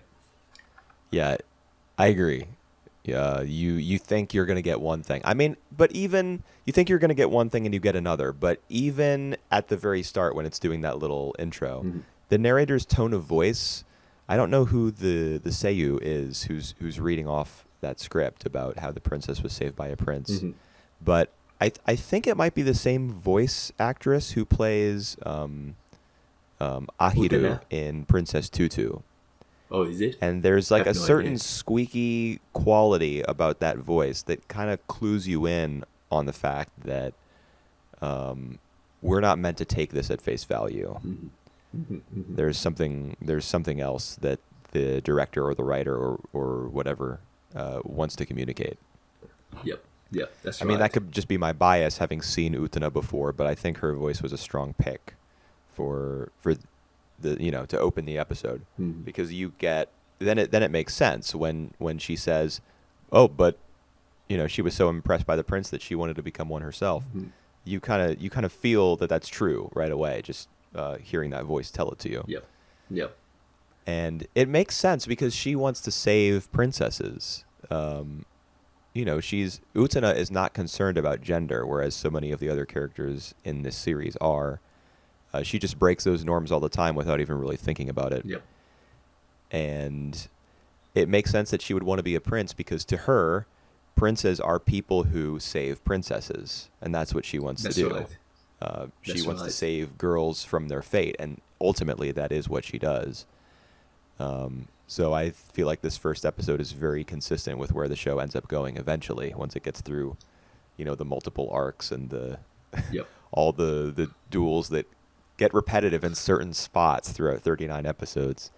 Yeah, I agree. Yeah, you think you're going to get one thing. I mean, but even you think you're going to get one thing and you get another. But even at the very start when it's doing that little intro, the narrator's tone of voice, I don't know who the seiyu is who's reading off that script about how the princess was saved by a prince. But I think it might be the same voice actress who plays Ahiru Utena? in Princess Tutu. Oh, is it? And there's I like have a no certain idea. squeaky quality about that voice that kind of clues you in on the fact that we're not meant to take this at face value. There's something else that the director or the writer or whatever wants to communicate. Yep, that's I right. mean, that could just be my bias having seen Utena before, but I think her voice was a strong pick for the to open the episode because you get then it makes sense when she says, "Oh, but she was so impressed by the prince that she wanted to become one herself." You kind of feel that that's true right away, just hearing that voice tell it to you. Yep. And it makes sense because she wants to save princesses. Utena is not concerned about gender, whereas so many of the other characters in this series are. She just breaks those norms all the time without even really thinking about it. Yep. And it makes sense that she would want to be a prince because to her, princes are people who save princesses, and that's what she wants That's to do. right. She That's wants to right. save girls from their fate, and ultimately that is what she does. So I feel like this first episode is very consistent with where the show ends up going eventually once it gets through, the multiple arcs and the Yep. all the duels that get repetitive in certain spots throughout 39 episodes.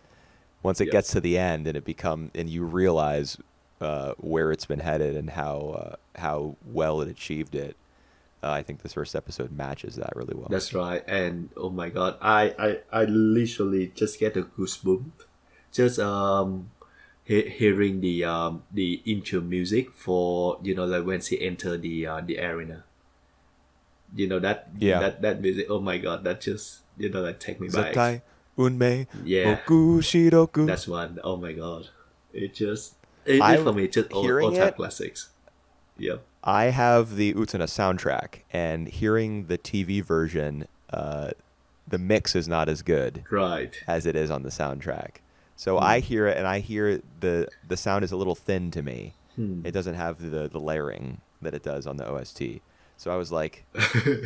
Once it Yep. gets to the end and you realize where it's been headed and how well it achieved it, I think this first episode matches that really well. That's right. And oh my god, I literally just get a goosebump just hearing the intro music for like when she enter the arena. That Yeah. that music. Oh my god, that just like take me back. Zatai Unmei Yeah, Boku Shiroku. that's one. Oh my god, it for me just all Hearing time it, classics. Yep. I have the Utena soundtrack, and hearing the TV version, the mix is not as good Right. as it is on the soundtrack. So I hear it, and I hear the sound is a little thin to me. It doesn't have the layering that it does on the OST. So I was like,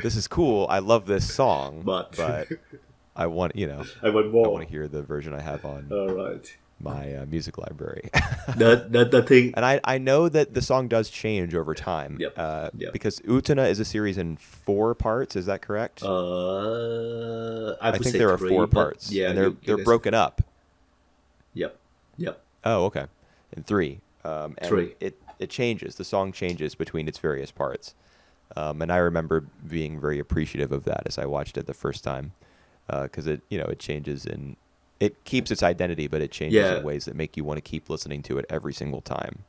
"This is cool. I love this song, But I want I want I more. want to hear the version I have on All right. my music library." The thing. And I know that the song does change over time. Yep. Yep. Because Utena is a series in 4 parts. Is that correct? I I would think say there are 3, 4 but parts. yeah, and you they're can say- broken up. Yep. Yep. Oh, okay. In 3. And 3. It changes. The song changes between its various parts. And I remember being very appreciative of that as I watched it the first time. Because it changes and it keeps its identity, but it changes Yeah. in ways that make you want to keep listening to it every single time.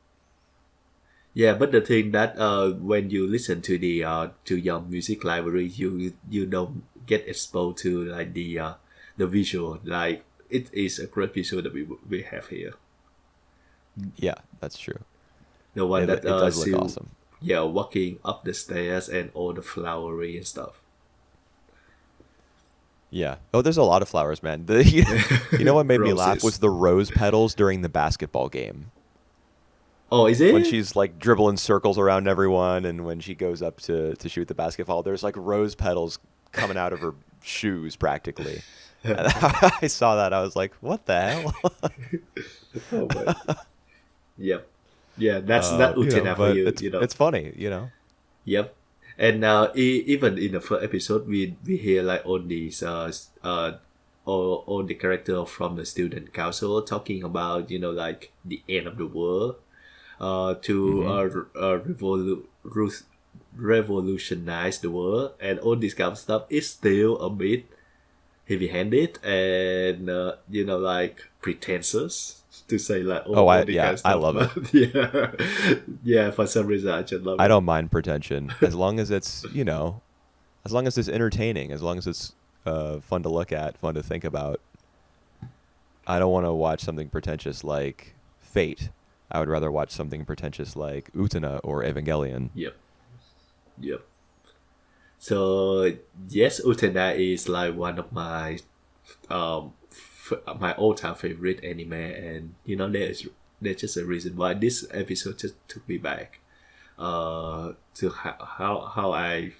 Yeah, but the thing that when you listen to the to your music library, you don't get exposed to like the visual. Like it is a great visual that we have here. Yeah, that's true. The one It that does look still, awesome. yeah, walking up the stairs and all the flowery and stuff. Yeah. Oh, there's a lot of flowers, man. You know what made me laugh was Roses. the rose petals during the basketball game. Oh, is When it? she's like dribbling circles around everyone and when she goes up to shoot the basketball, there's like rose petals coming out of her shoes practically. And I saw that. I was like, what the hell? Oh my. Yep. Yeah, that's that Utena for But you. it's funny. Yep. And now, even in the first episode, we hear like all these all the character from the student council talking about like the end of the world, to Hmm. revolutionize the world, and all this kind of stuff is still a bit heavy-handed and like pretentious to say like Oh, all the kind of I stuff. love it. But yeah, yeah, for some reason I just love I it. don't mind pretension as long as as long as it's entertaining, as long as it's fun to look at, fun to think about. I don't want to watch something pretentious like Fate. I would rather watch something pretentious like Utena or Evangelion. Yep. Yep. So yes, Utena is like one of my my all-time favorite anime, and there's just a reason why this episode just took me back to how I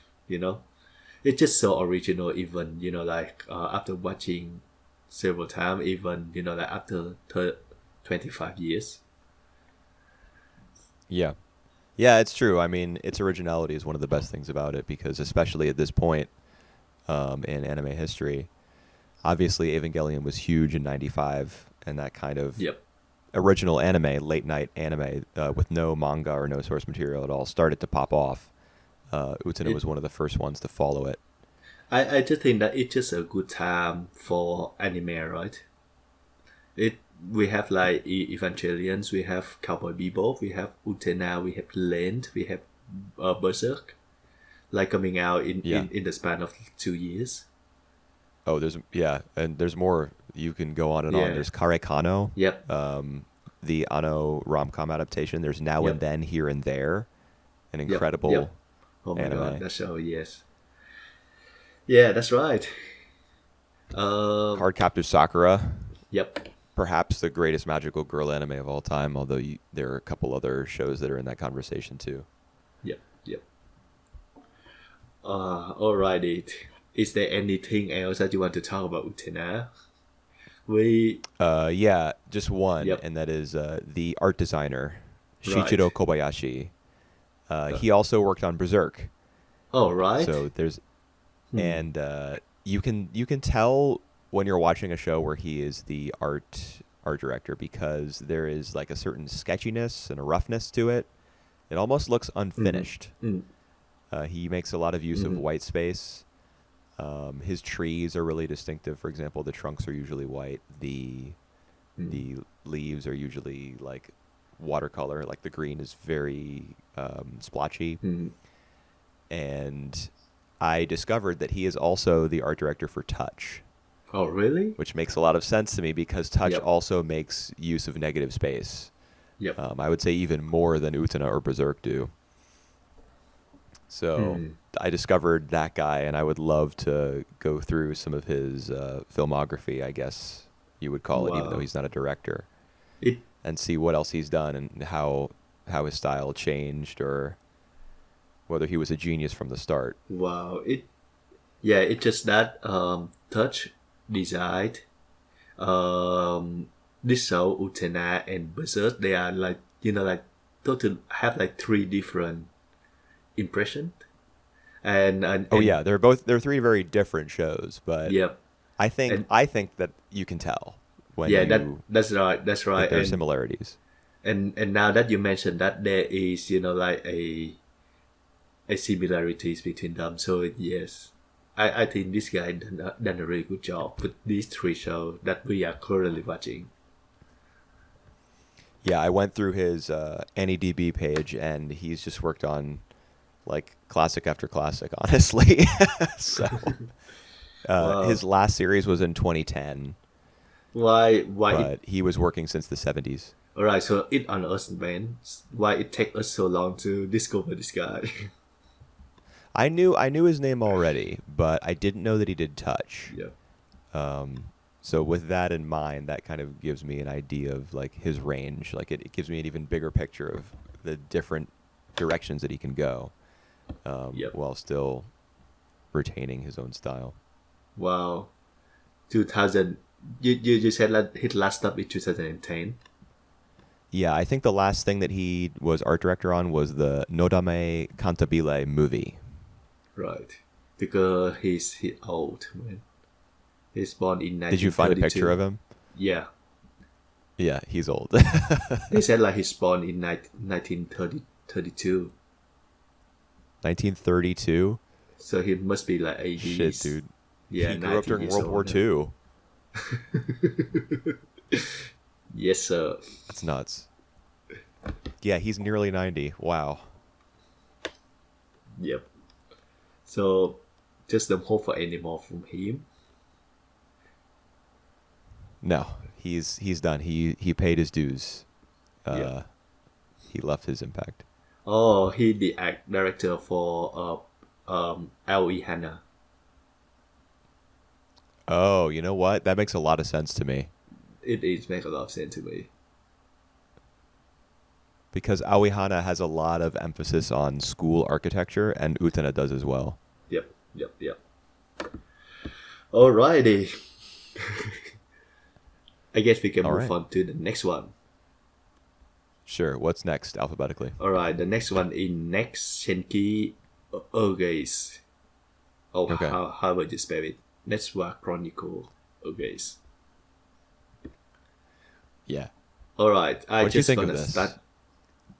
it's just so original, even like after watching several times, even like after 25 years. Yeah. Yeah, it's true. I mean, its originality is one of the best things about it because, especially at this point in anime history, obviously Evangelion was huge in '95, and that kind of Yep. original anime, late night anime with no manga or no source material at all, started to pop off. Utena it was one of the first ones to follow it. I just think that it's just a good time for anime, right? It We have like Evangelions, we have Cowboy Bebop, we have Utena, we have Land, we have Berserk, like coming out Yeah. in the span of 2 years. Oh, and there's more. You can go on and on. Yeah. There's Kare Kano, Yep. the Ano rom-com adaptation. There's Now and Yep. Then, Here and There, an Yep. incredible Yep. Oh my anime. god, that's so yes. Yeah, that's right. Um. Cardcaptor Sakura, Yep. perhaps the greatest magical girl anime of all time, although there are a couple other shows that are in that conversation too. Yep. Yep. Alrighty. Is there anything else that you want to talk about Utena? We Yeah, just one, Yep. and that is the art designer, Right. Shichiro Kobayashi. He also worked on Berserk. Oh, right. So there's, and you can tell when you're watching a show where he is the art director because there is like a certain sketchiness and a roughness to it. It almost looks unfinished. Mm. He makes a lot of use of white space. His trees are really distinctive. For example, the trunks are usually white. The leaves are usually like watercolor. Like the green is very splotchy. Mm. And I discovered that he is also the art director for Touch, Oh, really? which makes a lot of sense to me because Touch Yep. also makes use of negative space. Yep. I would say even more than Utena or Berserk do. So I discovered that guy, and I would love to go through some of his filmography, I guess you would call it, even though Wow. he's not a director, It and see what else he's done and how his style changed or whether he was a genius from the start. Wow. It's just that Touch design, this show Utena and Berserk, they are like like total have like three different impression, and Yeah, they're three very different shows, but yep. I think And- that you can tell when Yeah, you that's right. That's that right. there are And similarities. and now that you mentioned that there is like a similarities between them, so yes, I think this guy done a really good job with these three shows that we are currently watching. Yeah, I went through his AnyDB page, and he's just worked on like classic after classic, honestly. So Wow. his last series was in 2010, Why but he was working since the 70s. all right, so it on us, man. Why it take us so long to discover this guy? I knew his name already, but I didn't know that he did Touch. Yeah. So with that in mind, that kind of gives me an idea of like his range. Like it gives me an even bigger picture of the different directions that he can go, Yep. while still retaining his own style. Wow. 2000. You said that his last stop in 2010. Yeah, I think the last thing that he was art director on was the Nodame Cantabile movie. Right. Because he old, man. He's born in 1932. Did you find a picture of him? Yeah. Yeah, he's old. They said like he's born in 1932. 1932? So he must be like 80s. Shit, dude. Yeah, he grew up 90 during years World War old. II. Yes, sir. That's nuts. Yeah, he's nearly 90. Wow. Yep. So, just don't hope for any more from him. No, he's done. He paid his dues. Yeah. He left his impact. Oh, he the director for L.E. Hannah. Oh, you know what? That makes a lot of sense to me. It makes a lot of sense to me. Because Aoihana has a lot of emphasis on school architecture, and Utena does as well. Yep. Alrighty. I guess we can All move right. on to the next one. Sure. What's next alphabetically? Alright, the next one in next Senki Ehrgeiz. Oh, Okay. how would you spell it? Next one Chronicle Ehrgeiz. Yeah. Alright, What do you think of this?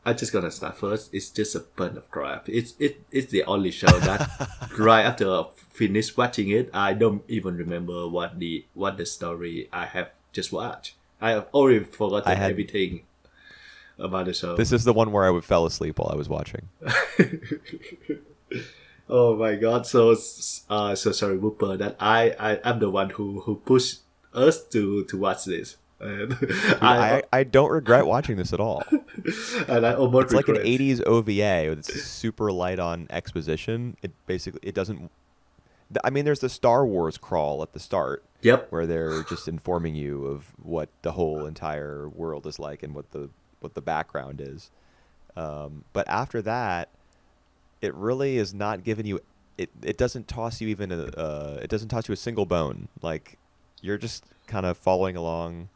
I'm just gonna start first. It's just a bunch of crap. It's the only show that right after I finish watching it, I don't even remember what the story I have just watched. I have already forgotten everything about the show. This is the one where I fell asleep while I was watching. Oh my god! So sorry, Whooper. That I'm the one who pushed us to watch this. And I don't regret watching this at all. and I almost It's like an regret. 80s OVA. It's super light on exposition. It doesn't. I mean, there's the Star Wars crawl at the start. Yep. Where they're just informing you of what the whole entire world is like and what the background is. But after that, it really is not giving you. It doesn't toss you even it doesn't toss you a single bone. Like you're just kind of following along,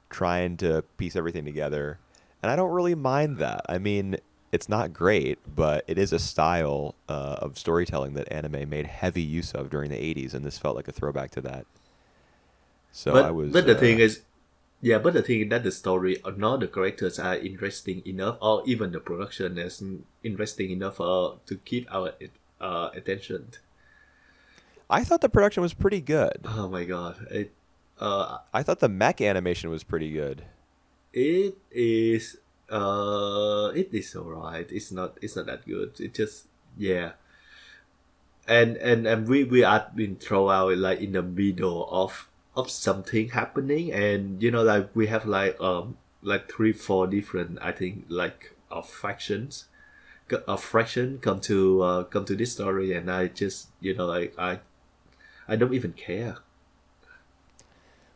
trying to piece everything together. And I don't really mind that. I mean, it's not great, but it is a style of storytelling that anime made heavy use of during the 80s, and this felt like a throwback to that. So I was. But the thing is, but the thing is that the story or not the characters are interesting enough, or even the production is interesting enough to keep our attention. I thought the production was pretty good. Oh my god! I thought the mech animation was pretty good. It is alright. It's not that good. It just and we are being thrown out like in the middle of something happening, and like we have like 3-4 different, I think, like factions a fraction come to this story, and I just like I don't even care.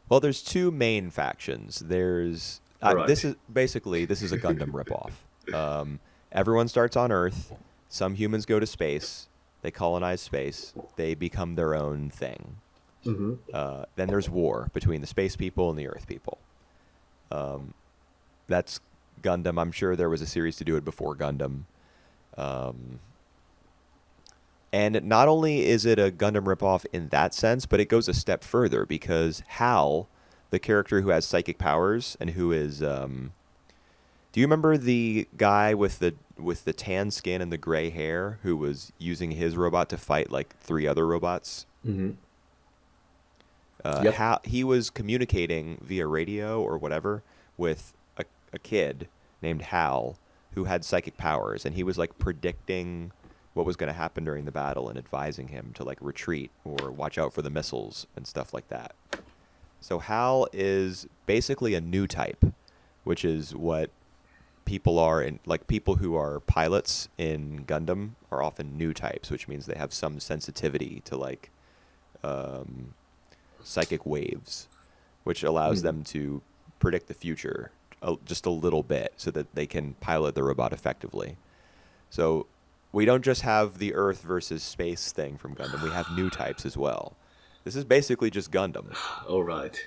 Well, there's two main factions. There's Right. this is a Gundam ripoff. Everyone starts on Earth. Some humans go to space. They colonize space. They become their own thing. Mm-hmm. Then there's war between the space people and the Earth people. That's Gundam. I'm sure there was a series to do it before Gundam. And not only is it a Gundam ripoff in that sense, but it goes a step further because Hal, the character who has psychic powers and who is, do you remember the guy with the tan skin and the gray hair who was using his robot to fight like 3 other robots? Mm-hmm. Yep. He was communicating via radio or whatever with a kid named Hal who had psychic powers, and he was like predicting what was going to happen during the battle and advising him to like retreat or watch out for the missiles and stuff like that. So Hal is basically a new type, which is what people are in, like people who are pilots in Gundam are often new types, which means they have some sensitivity to like psychic waves, which allows them to predict the future just a little bit so that they can pilot the robot effectively. So we don't just have the Earth versus space thing from Gundam. We have new types as well. This is basically just Gundam. All right.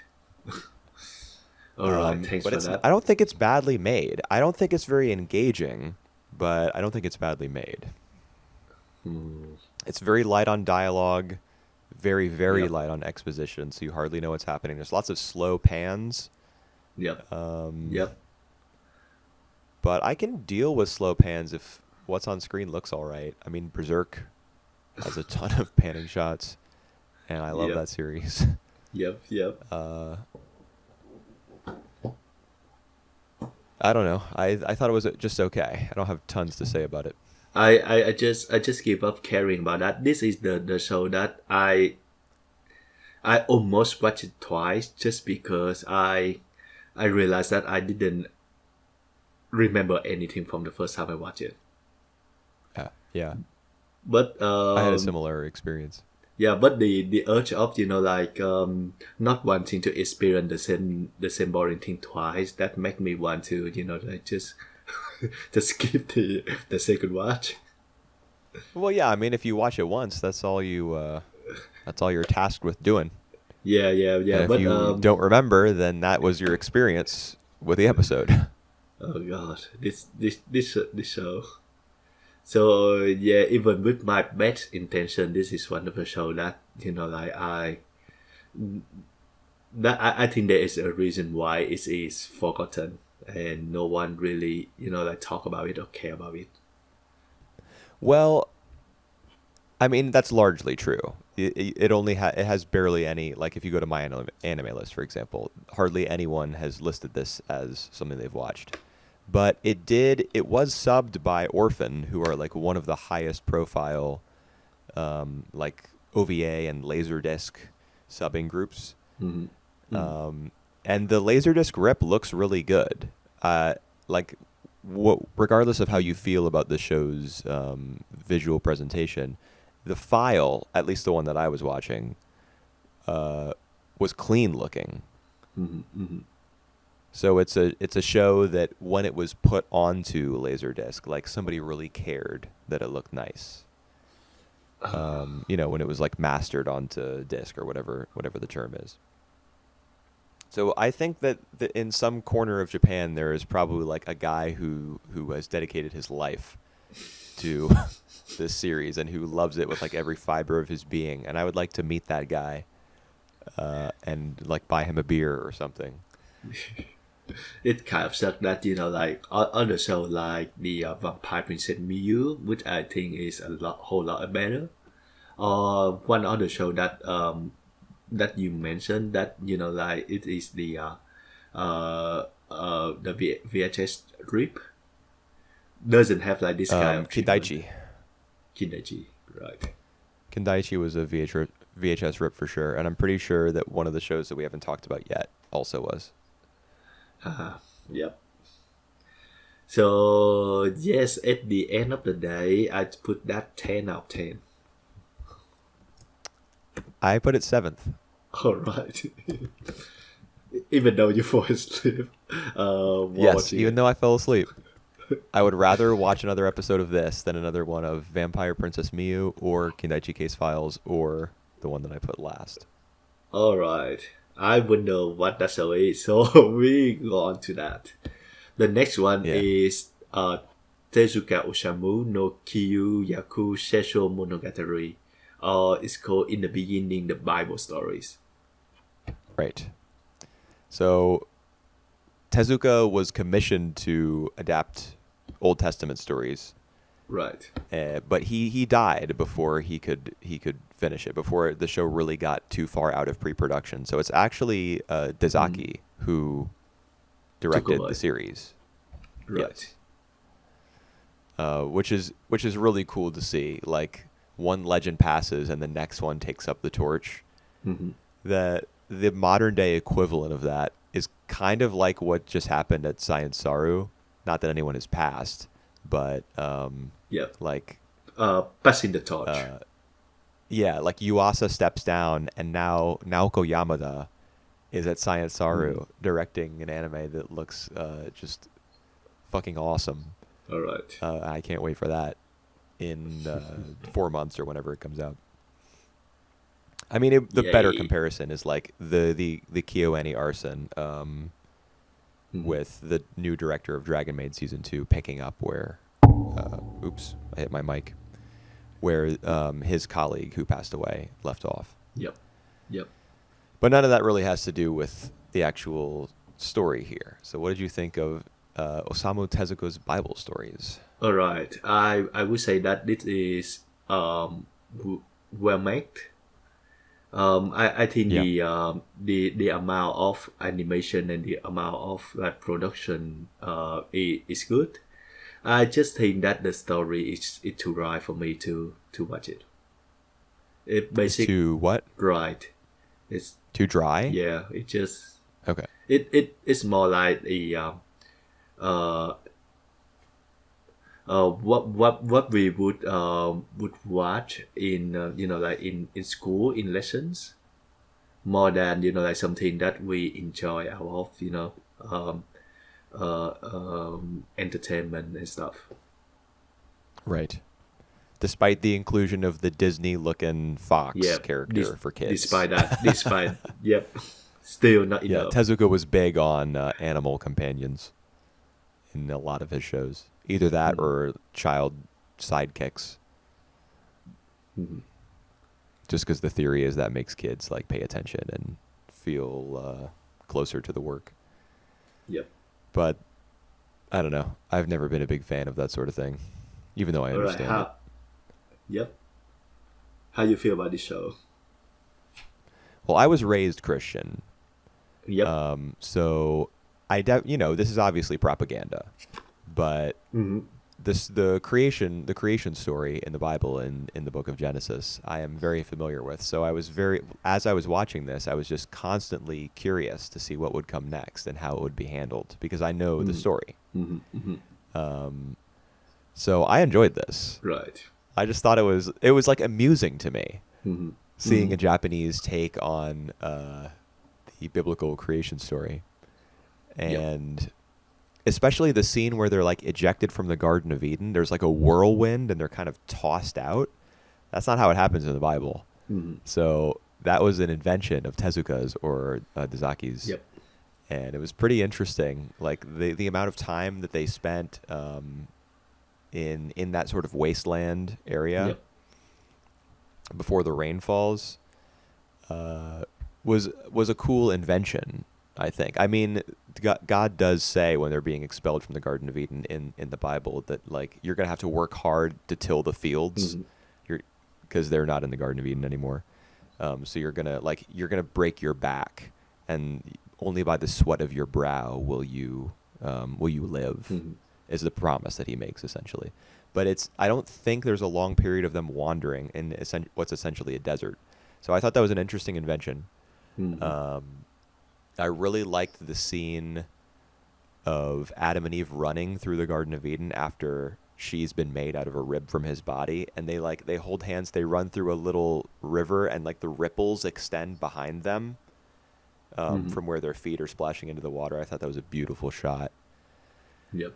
All right. Thanks But for that. I don't think it's badly made. I don't think it's very engaging, but I don't think it's badly made. It's very light on dialogue, very, very Yep. light on exposition, so you hardly know what's happening. There's lots of slow pans, Yep. Yep. but I can deal with slow pans if what's on screen looks all right. I mean, Berserk has a ton of panning shots, and I love Yep. that series. Yep. Yep. I don't know. I thought it was just okay. I don't have tons to say about it. I just give up caring about that. This is the show that I almost watched it twice just because I realized that I didn't remember anything from the first time I watched it. Yeah. But I had a similar experience. yeah, but the urge of not wanting to experience the same boring thing twice, that make me want to like just skip the second watch. Well, yeah. I mean, if you watch it once, that's all you're tasked with doing. Yeah. And if But you don't remember, then that was your experience with the episode. oh god, this show. So yeah, even with my best intention, this is one of the show that like I think there is a reason why it is forgotten and no one really like talk about it or care about it. Well, I mean, that's largely true. It only it has barely any, like if you go to my anime list, for example, hardly anyone has listed this as something they've watched. But it was subbed by Orphan, who are like one of the highest profile like OVA and Laserdisc subbing groups. And the Laserdisc rip looks really good. Like regardless of how you feel about the show's visual presentation, the file, at least the one that I was watching, was clean looking. So it's a show that when it was put onto Laserdisc, like somebody really cared that it looked nice. When it was like mastered onto disc or whatever the term is. So I think that in some corner of Japan there is probably like a guy who has dedicated his life to this series and who loves it with like every fiber of his being, and I would like to meet that guy and like buy him a beer or something. It kind of sucks that like other show like the Vampire Princess Miyu, which I think is whole lot better. Or one other show that that you mentioned that like it is the VHS rip doesn't have like this kind of Kindaichi. Kindaichi, right? Kindaichi was a VHS rip for sure, and I'm pretty sure that one of the shows that we haven't talked about yet also was. Yep. So yes, at the end of the day, I put that 10 out of 10. I put it 7th. All right. Even though you fall asleep. Yes, even though I fell asleep. I would rather watch another episode of this than another one of Vampire Princess Miyu or Kindaichi Case Files or the one that I put last. All right. I wonder what that show is, so we go on to that. The next one is Tezuka Osamu no Kiyu Yaku Seisho Monogatari. It's called In the Beginning, the Bible Stories. Right. So Tezuka was commissioned to adapt Old Testament stories. Right. But he died before he could finish it, before the show really got too far out of pre-production. So it's actually Dezaki who directed the series. Right. Yes. Which is really cool to see. Like one legend passes and the next one takes up the torch. Mm-hmm. The modern day equivalent of that is kind of like what just happened at Science Saru. Not that anyone has passed, but like passing the torch. yeah, like Yuasa steps down, and now Naoko Yamada is at Science Saru directing an anime that looks just fucking awesome. All right. I can't wait for that in 4 months or whenever it comes out. I mean, the better Yay. comparison is like the KyoAni arson with the new director of Dragon Maid Season 2 picking up where, oops, I hit my mic, where his colleague who passed away left off. Yep. Yep. But none of that really has to do with the actual story here. So what did you think of Osamu Tezuka's Bible stories? All right. I would say that this is well made. I think Yeah. the amount of animation and the amount of production is good. I just think that the story is too dry for me to watch it. It It's basic too what? right. It's Too dry? yeah. It just Okay. it's more like the uh what we would watch in like in school in lessons more than like something that we enjoy out of entertainment and stuff. Right. Despite the inclusion of the Disney-looking fox Yeah, character for kids. despite yep, still not Yeah, enough. Tezuka was big on animal companions in a lot of his shows. Either that or child sidekicks. Mhm. Just because the theory is that makes kids like pay attention and feel closer to the work. Yep. But I don't know. I've never been a big fan of that sort of thing, even though I All right. understand it. Yep. How you feel about this show? Well, I was raised Christian, Yep. so this is obviously propaganda, but hmm the creation story in the Bible and in the book of Genesis, I am very familiar with. So as I was watching this, I was just constantly curious to see what would come next and how it would be handled because I know the story. hmm hmm So I enjoyed this. Right. I just thought it was like amusing to me hmm seeing a Japanese take on the biblical creation story, and especially the scene where they're like ejected from the Garden of Eden. There's like a whirlwind and they're kind of tossed out. That's not how it happens in the Bible. hmm So that was an invention of Tezuka's or Dazaki's, Yep. and it was pretty interesting. Like the amount of time that they spent in that sort of wasteland area Yep. before the rain falls was a cool invention, I think. I mean, God does say when they're being expelled from the Garden of Eden in the Bible that like you're gonna have to work hard to till the fields, because they're not in the Garden of Eden anymore. So you're gonna break your back, and only by the sweat of your brow will you live. hmm Is the promise that he makes essentially. But I don't think there's a long period of them wandering in what's essentially a desert. So I thought that was an interesting invention. hmm I really liked the scene of Adam and Eve running through the Garden of Eden after she's been made out of a rib from his body, and they hold hands, they run through a little river, and like the ripples extend behind them from where their feet are splashing into the water. I thought that was a beautiful shot. Yep.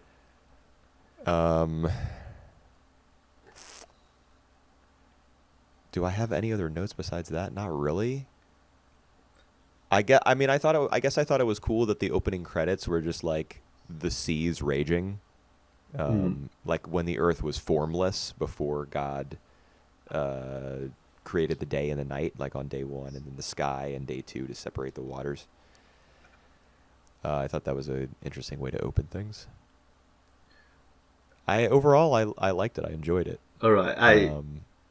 Do I have any other notes besides that? Not really. I guess I thought it was cool that the opening credits were just like the seas raging, like when the earth was formless before God created the day and the night, like on day one, and then the sky and day two to separate the waters. I thought that was an interesting way to open things. Overall I liked it. I enjoyed it. All right.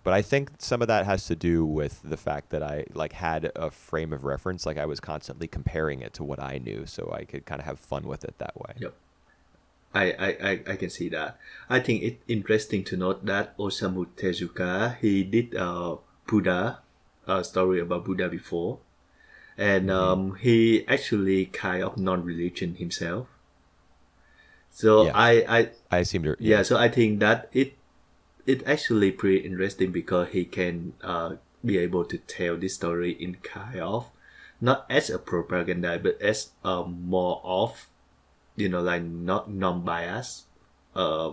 But I think some of that has to do with the fact that I like had a frame of reference. Like I was constantly comparing it to what I knew, so I could kind of have fun with it that way. Yep. I can see that. I think it's interesting to note that Osamu Tezuka, he did Buddha, a story about Buddha before, and he actually kind of non-religion himself. So Yeah. I seem to so I think that it actually pretty interesting because he can be able to tell this story in kind of not as a propaganda, but as more of like not non-biased uh,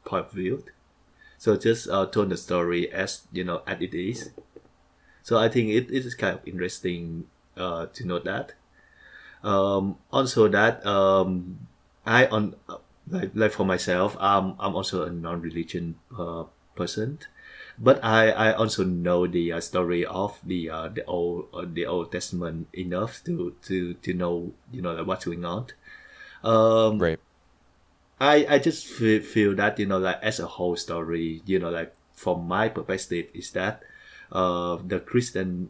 point of view. So just told the story as as it is. So I think it is kind of interesting to note that. Also that I on like for myself, I'm also a non-religion person, but I also know the story of the Old Testament enough to know like what's going on. Um, Right. I just feel that like as a whole story, like from my perspective is that the Christian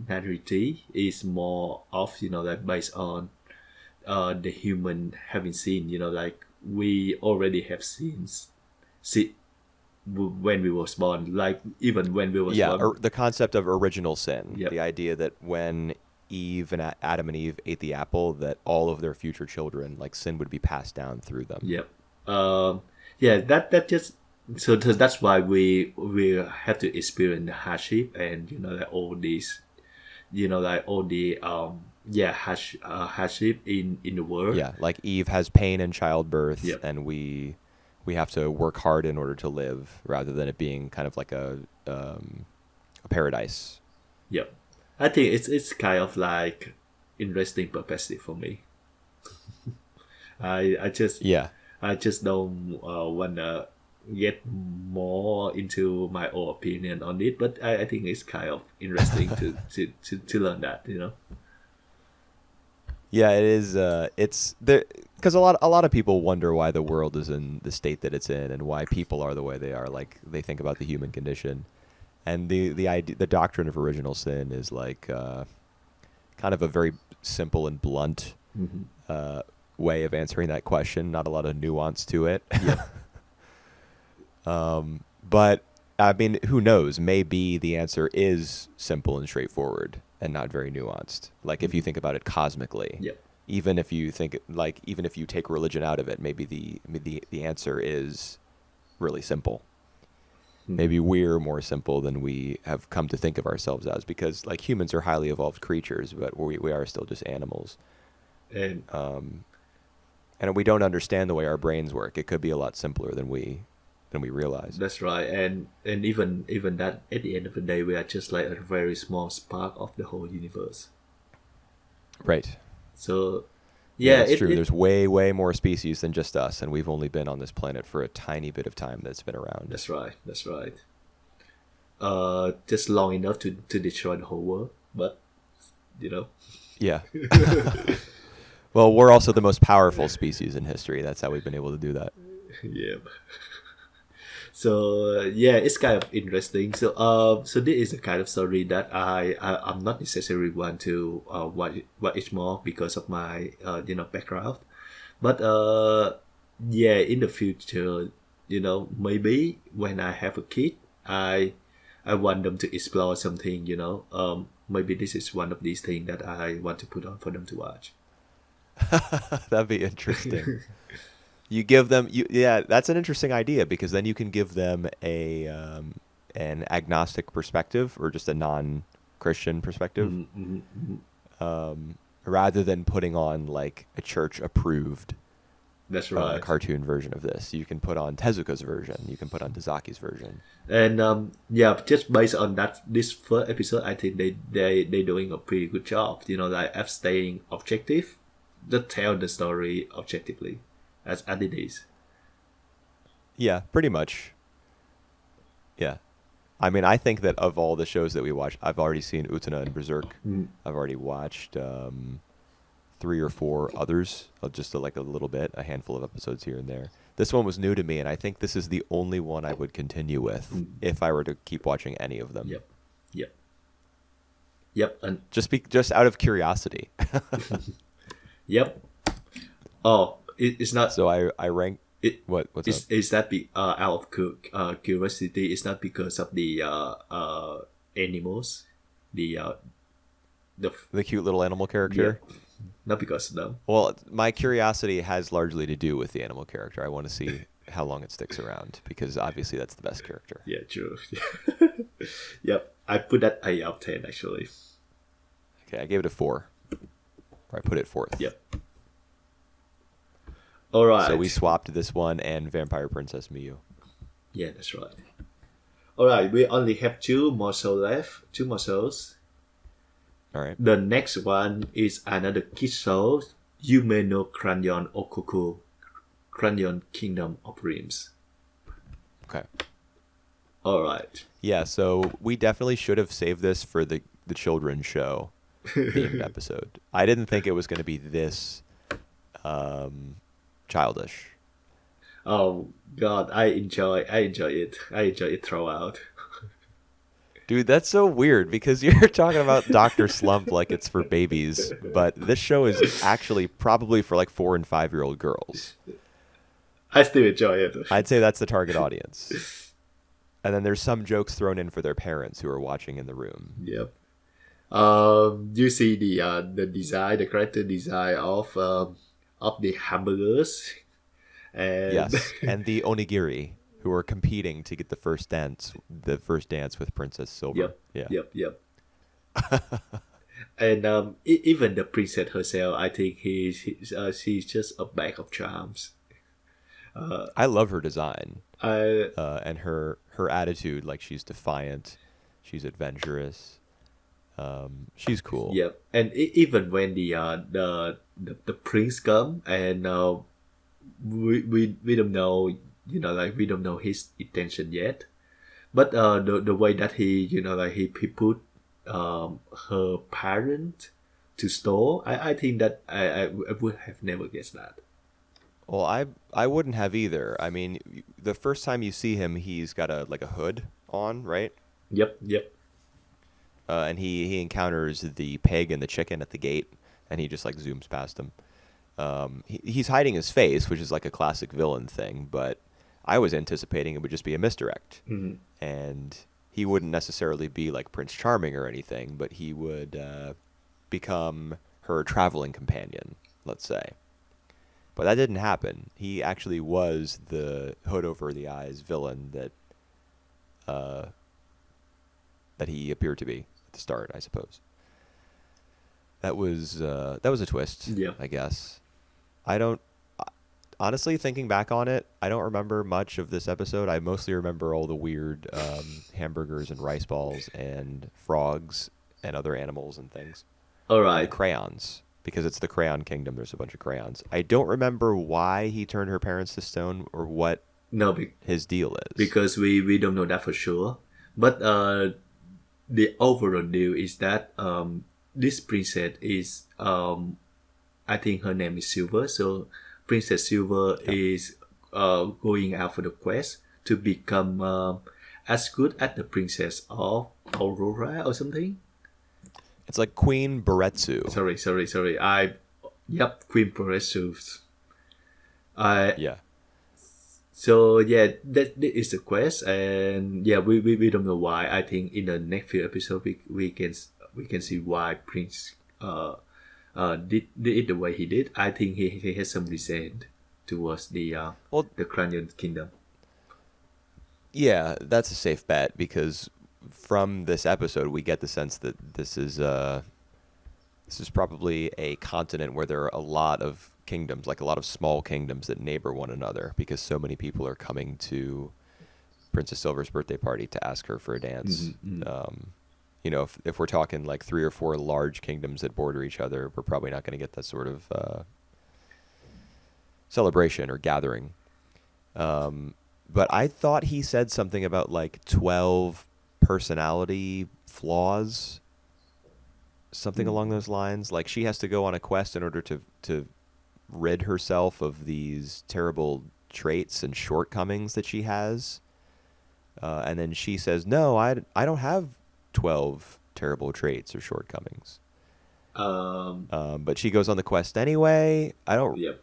narrative is more of like based on the human having seen, like we already have seen see when we was born, like even when we was Yeah, born. the concept of original sin, Yep. the idea that when Adam and Eve ate the apple, that all of their future children, like sin, would be passed down through them. Yep. Yeah, that just so that's why we have to experience the hardship and like all these like all the hardship in the world. Yeah, like Eve has pain in childbirth, Yep. and we have to work hard in order to live, rather than it being kind of like a paradise. Yep. I think it's kind of like interesting perspective for me. I just Yeah. don't wanna get more into my own opinion on it, but I think it's kind of interesting to learn that. Yeah, it is. It's there because a lot of people wonder why the world is in the state that it's in, and why people are the way they are. Like they think about the human condition, and the idea, the doctrine of original sin is like kind of a very simple and blunt way of answering that question. Not a lot of nuance to it. Yeah. But I mean, who knows? Maybe the answer is simple and straightforward and not very nuanced. Like if you think about it cosmically, Yep. even if you take religion out of it, maybe the answer is really simple. Maybe we're more simple than we have come to think of ourselves as, because like humans are highly evolved creatures, but we are still just animals. And And we don't understand the way our brains work. It could be a lot simpler than we realize. that's right. And even that at the end of the day, we are just like a very small spark of the whole universe. Right. So yeah, it's true. There's way more species than just us, and we've only been on this planet for a tiny bit of time that's been around. That's right. That's right. Just long enough to destroy the whole world, but Yeah. Well, we're also the most powerful species in history. That's how we've been able to do that. yeah. So yeah, it's kind of interesting. So so this is the kind of story that I'm not necessarily want to watch it more because of my background, but yeah, in the future, maybe when I have a kid, I want them to explore something. Maybe this is one of these things that I want to put on for them to watch. That'd be interesting. You give them, yeah, that's an interesting idea, because then you can give them an agnostic perspective, or just a non-Christian perspective, rather than putting on like a church-approved That's right. cartoon version of this. You can put on Tezuka's version. You can put on Tazaki's version. And yeah, just based on this first episode, I think they doing a pretty good job. Like of staying objective, to tell the story objectively, as it is. Yeah, pretty much. Yeah. I mean, I think that of all the shows that we watched, I've already seen Utena and Berserk. I've already watched 3 or 4 others, just like a little bit, a handful of episodes here and there. This one was new to me, and I think this is the only one I would continue with if I were to keep watching any of them. Yep. And just out of curiosity. yep. Oh, it's not. So I rank. What's up? Is that out of curiosity? It's not because of the animals, the cute little animal character. Yeah. Not because of them. Well, my curiosity has largely to do with the animal character. I want to see how long it sticks around, because obviously that's the best character. Yeah, true. Yep, I put that 8 out of 10 actually. Okay, I gave it a 4. Or I put it 4th. Yep. All right. So we swapped this one and Vampire Princess Miyu. Yeah, that's right. All right, we only have 2 more souls left. 2 more souls. All right. The next one is another kid soul, Yume no Crayon Ookoku, Crayon Kingdom of Dreams. Okay. All right. Yeah, so we definitely should have saved this for the children's show themed episode. I didn't think it was going to be this childish. Oh God, I enjoy it. I enjoy it throughout. Dude, that's so weird because you're talking about Dr. Slump like it's for babies, but this show is actually probably for like 4 and 5-year-old girls. I still enjoy it. I'd say that's the target audience. And then there's some jokes thrown in for their parents who are watching in the room. Yep. You see the design, the character design of the hamburgers, and Yes, and the onigiri who are competing to get the first dance with Princess Silver. Yep. And even the princess herself, I think she's just a bag of charms. I love her design I and her attitude. Like, she's defiant, she's adventurous, she's cool. Yep, and even when the prince come and we don't know, like we don't know his intention yet, but the way that he he put her parent to store, I think that I would have never guessed that. Well, I wouldn't have either. I mean, the first time you see him, he's got a hood on, right? Yep. And he encounters the pig and the chicken at the gate, and he just like zooms past them. He's hiding his face, which is like a classic villain thing, but I was anticipating it would just be a misdirect. Mm-hmm. And he wouldn't necessarily be like Prince Charming or anything, but he would become her traveling companion, let's say. But that didn't happen. He actually was the hood over the eyes villain that he appeared to be at the start, I suppose. That was a twist, Yeah. I guess. Honestly, thinking back on it, I don't remember much of this episode. I mostly remember all the weird hamburgers and rice balls and frogs and other animals and things. All The right. crayons, because it's the Crayon Kingdom. There's a bunch of crayons. I don't remember why he turned her parents to stone or what No, his deal is. because we don't know that for sure. But the overall deal is that this princess is I think her name is Silver. So Princess Silver is going out for the quest to become as good as the princess of Aurora or something. It's like Queen Beretsu. Sorry. Queen Peresus. Yeah. So yeah, that is the quest, and yeah, we don't know why. I think in the next few episodes we can see why Prince did it the way he did. I think he has some resent towards the Crayon Kingdom. Yeah, that's a safe bet, because from this episode we get the sense that this is probably a continent where there are a lot of kingdoms, like a lot of small kingdoms that neighbor one another, because so many people are coming to Princess Silver's birthday party to ask her for a dance. Mm-hmm. If we're talking like 3 or 4 large kingdoms that border each other, we're probably not going to get that sort of celebration or gathering. But I thought he said something about like 12 personality flaws, something along those lines. Like, she has to go on a quest in order to rid herself of these terrible traits and shortcomings that she has. And then she says, no, I don't have 12 terrible traits or shortcomings. But she goes on the quest anyway. Yep.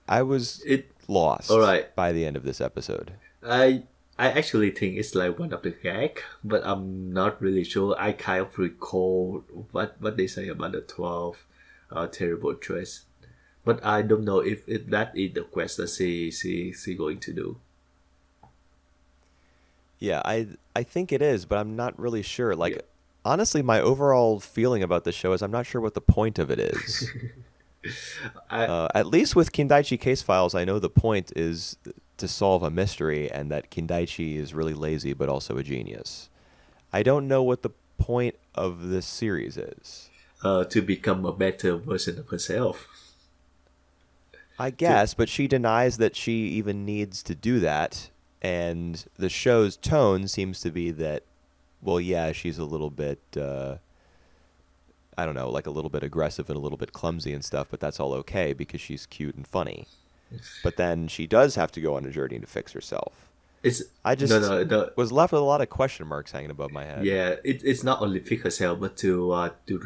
I was lost by the end of this episode. I actually think it's like one of the gag, but I'm not really sure. I kind of recall what they say about the 12 terrible traits. But I don't know if that is the quest that she going to do. Yeah, I think it is, but I'm not really sure. Yeah. Like, honestly, my overall feeling about the show is I'm not sure what the point of it is. I At least with Kindaichi case files, I know the point is to solve a mystery, and that Kindaichi is really lazy but also a genius. I don't know what the point of this series is. to become a better version of herself. I To, guess, but she denies that she even needs to do that, and the show's tone seems to be that, well, yeah, she's a little bit, I don't know, like a little bit aggressive and a little bit clumsy and stuff, but that's all okay because she's cute and funny. But then she does have to go on a journey to fix herself. it's I no just no the was left with a lot of question marks hanging above my head. yeah it's not only fix herself but to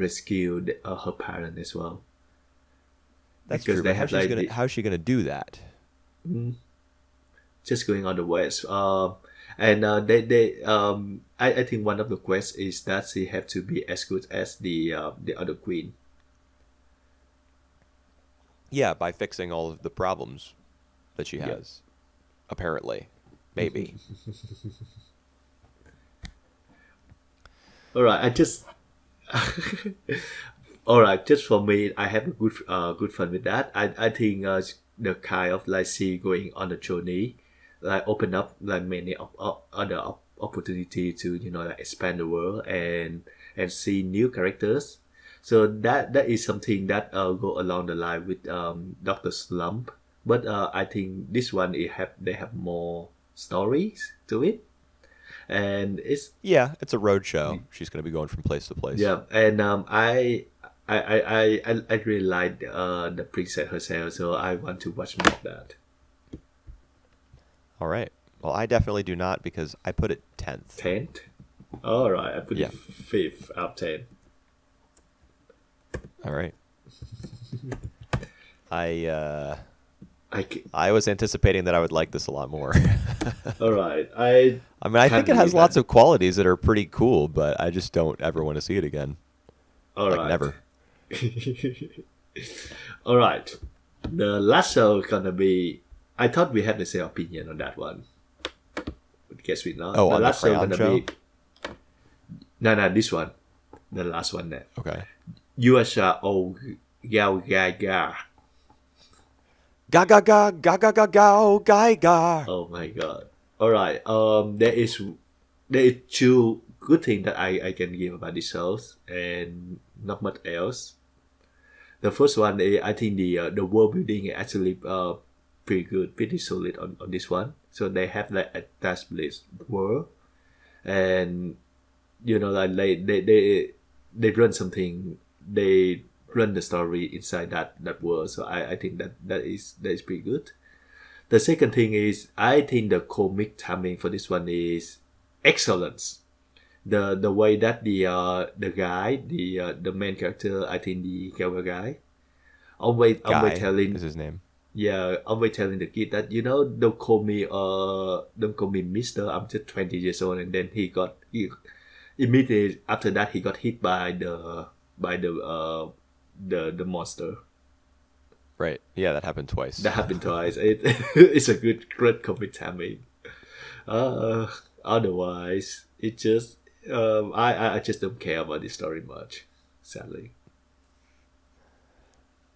rescue her parent as well, That's because true, they but have like how's she gonna do that? just going on the west. And I think one of the quests is that she have to be as good as the other queen. Yeah, by fixing all of the problems that she Yeah. has, apparently, maybe. All right, I just all right. Just for me, I have a good fun with that. I think the kind of like she going on a journey, like open up like many other opportunity to like expand the world and see new characters. So that is something that go along the line with Doctor Slump. But I think this one they have more stories to it, and it's Yeah, it's a road show. She's going to be going from place to place. yeah, and I really like the princess herself, so I want to watch more of that. All right. Well, I definitely do not because I put it 10th. 10th? All right, I put Yeah. it 5th out of 10. All right. I I ca- I was anticipating that I would like this a lot more. all right, I mean, I can't think it has believe lots that. of qualities that are pretty cool, but I just don't ever want to see it again. All Like right. never. All right, the last show gonna be. I thought we had the same opinion on that one. But guess we not. Oh, the on the last show Crayon gonna show? be. No, this one. The last one there. Okay. Yuusha-Ou GaoGaiGar. Ga ga ga ga ga ga ga GaoGaiGar. Oh my god. All right. There is two good things that I can give about this shows and not much else. The first one is I think the world building is actually pretty good, pretty solid on this one. So they have like established world, and like they run something, they run the story inside that world. So I think that is pretty good. The second thing is I think the comic timing for this one is excellent. The way that the guy, the main character, I think the cowboy guy, always Guy telling, is his name. yeah, always telling the kid that don't call me Mister. I'm just 20 years old, and then he immediately after that he got hit by the monster. Right. Yeah, that happened twice. That happened twice. It's a great comic timing. Otherwise, it just I just don't care about this story much, sadly.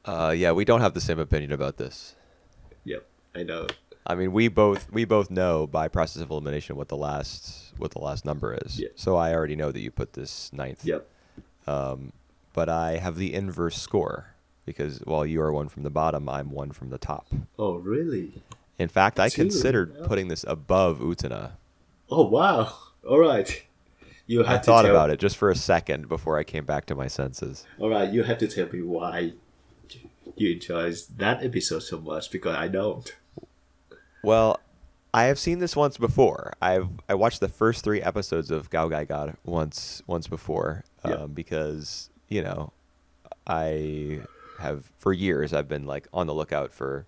Yeah, we don't have the same opinion about this. Yep, I know. I mean, we both know by process of elimination what the last number is. Yeah. So I already know that you put this 9th. Yep. But I have the inverse score because while you are one from the bottom, I'm one from the top. Oh, really? In fact, I Two, considered yeah. putting this above Utena. Oh, wow. All right. You I have to thought tell. about it just for a second before I came back to my senses. All right, you have to tell me why you enjoy that episode so much, because I don't. Well, I have seen this once before. I watched the first 3 episodes of GaoGaiGar once before Yeah. because I have for years I've been like on the lookout for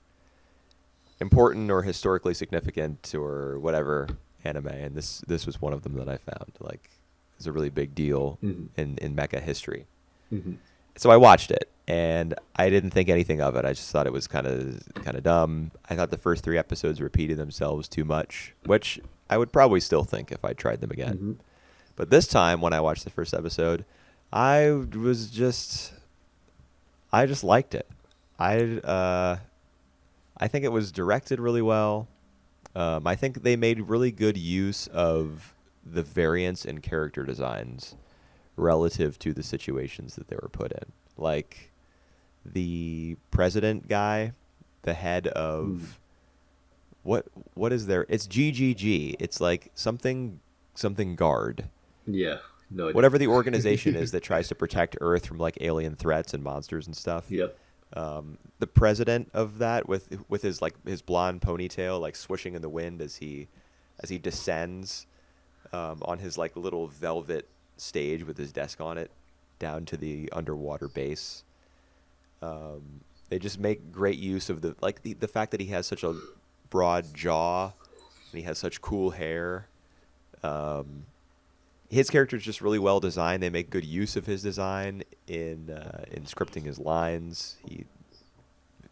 important or historically significant or whatever anime, and this was one of them that I found. Like, it's a really big deal Mhm. in mecha history. Mhm. So I watched it, and I didn't think anything of it. I just thought it was kind of dumb. I thought the first 3 episodes repeated themselves too much, which I would probably still think if I tried them again. Mm-hmm. But this time, when I watched the first episode, I was just, I just liked it. I think it was directed really well. I think they made really good use of the variance in character designs relative to the situations that they were put in. Like the president guy, the head of what is there? It's GGG. It's like something guard. Yeah, no idea. Whatever the organization is that tries to protect Earth from like alien threats and monsters and stuff. Yep. The president of that with his like his blonde ponytail like swishing in the wind as he descends on his like little velvet stage with his desk on it down to the underwater base. They just make great use of the fact that he has such a broad jaw and he has such cool hair. His character is just really well designed. They make good use of his design in scripting his lines.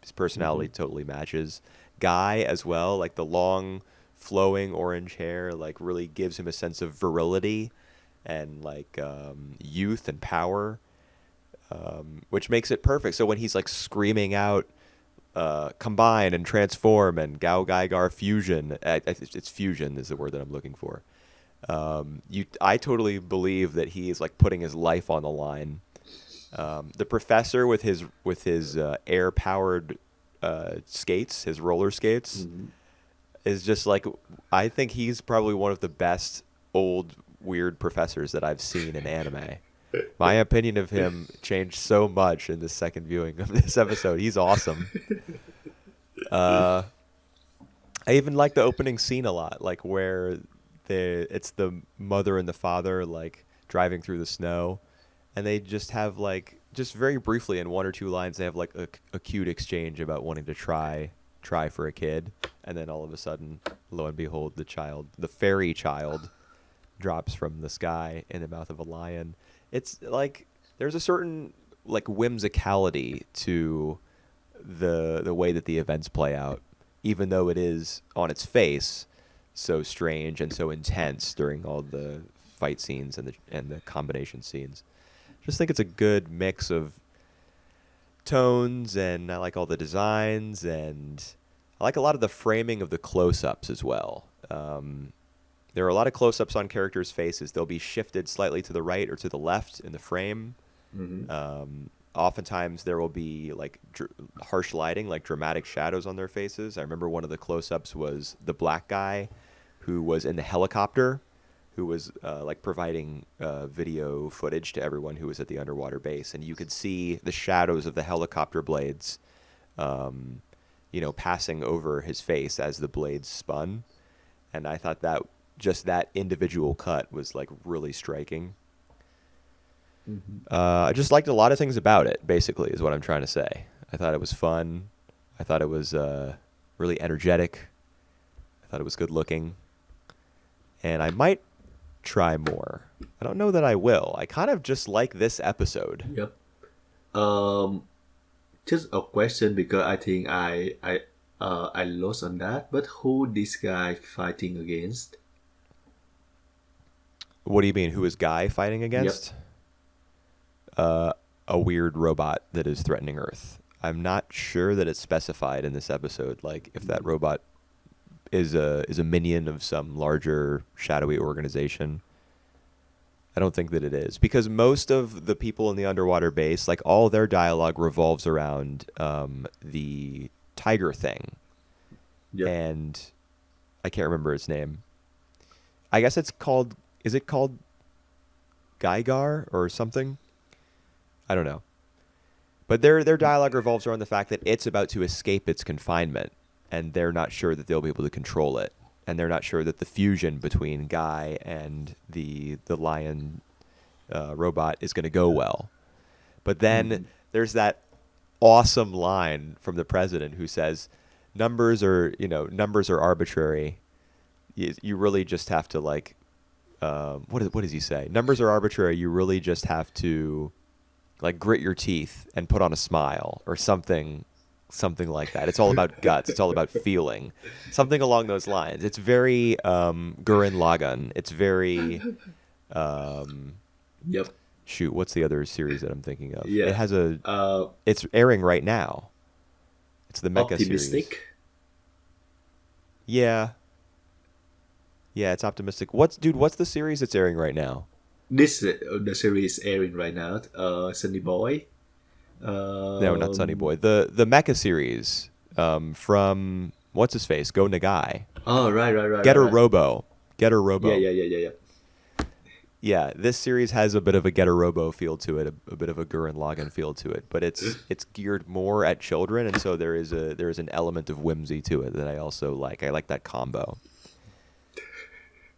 His personality totally matches. Guy as well, like the long, flowing orange hair, like really gives him a sense of virility and like youth and power, which makes it perfect. So when he's like screaming out, combine and transform and GaoGaiGar fusion, it's fusion is the word that I'm looking for. I totally believe that he is like putting his life on the line. The professor with his air powered skates, his roller skates, is just like, I think he's probably one of the best old weird professors that I've seen in anime. My opinion of him changed so much in the second viewing of this episode. He's awesome. I even like the opening scene a lot, like where it's the mother and the father like driving through the snow, and they just have like just very briefly in 1 or 2 lines they have like a cute exchange about wanting to try for a kid, and then all of a sudden, lo and behold, the fairy child drops from the sky in the mouth of a lion. It's like there's a certain like whimsicality to the way that the events play out, even though it is on its face so strange and so intense during all the fight scenes and the combination scenes. Just think it's a good mix of tones, and I like all the designs, and I like a lot of the framing of the close-ups as well. There are a lot of close-ups on characters' faces. They'll be shifted slightly to the right or to the left in the frame. Oftentimes there will be like harsh lighting, like dramatic shadows on their faces. I remember one of the close-ups was the black guy who was in the helicopter, who was like providing video footage to everyone who was at the underwater base, and you could see the shadows of the helicopter blades, passing over his face as the blades spun. And I thought that just that individual cut was like really striking. I just liked a lot of things about it, basically, is what I'm trying to say. I thought it was fun. I thought it was really energetic. I thought it was good looking. And I might try more. I don't know that I will. I kind of just like this episode. Yep. Just a question, because I think I lost on that. But who this guy fighting against? What do you mean? Who is Guy fighting against? Yep. A weird robot that is threatening Earth. I'm not sure that it's specified in this episode, like if that robot is a minion of some larger shadowy organization. I don't think that it is, because most of the people in the underwater base, like all their dialogue revolves around the tiger thing. Yep. And I can't remember its name. I guess is it called Gaigar or something? I don't know. But their dialogue revolves around the fact that it's about to escape its confinement, and they're not sure that they'll be able to control it. And they're not sure that the fusion between Guy and the lion robot is going to go well. But then there's that awesome line from the president who says, numbers are arbitrary. You really just have to like, what does he say? Numbers are arbitrary. You really just have to like grit your teeth and put on a smile or something like that. It's all about guts. It's all about feeling, something along those lines. It's very Gurren Lagann. It's very Yep. shoot. What's the other series that I'm thinking of? Yeah. It has it's airing right now. It's the Mecha Optimistic. series. Yeah. Yeah, it's optimistic. What's the series that's airing right now? This the series airing right now. Sunny Boy. No, not Sunny Boy. The Mecha series from what's his face? Go Nagai. Oh, right. Getter right. Robo. Getter Robo. Yeah. Yeah, this series has a bit of a Getter Robo feel to it, a bit of a Gurren Lagann feel to it, but it's geared more at children, and so there is an element of whimsy to it that I also like. I like that combo.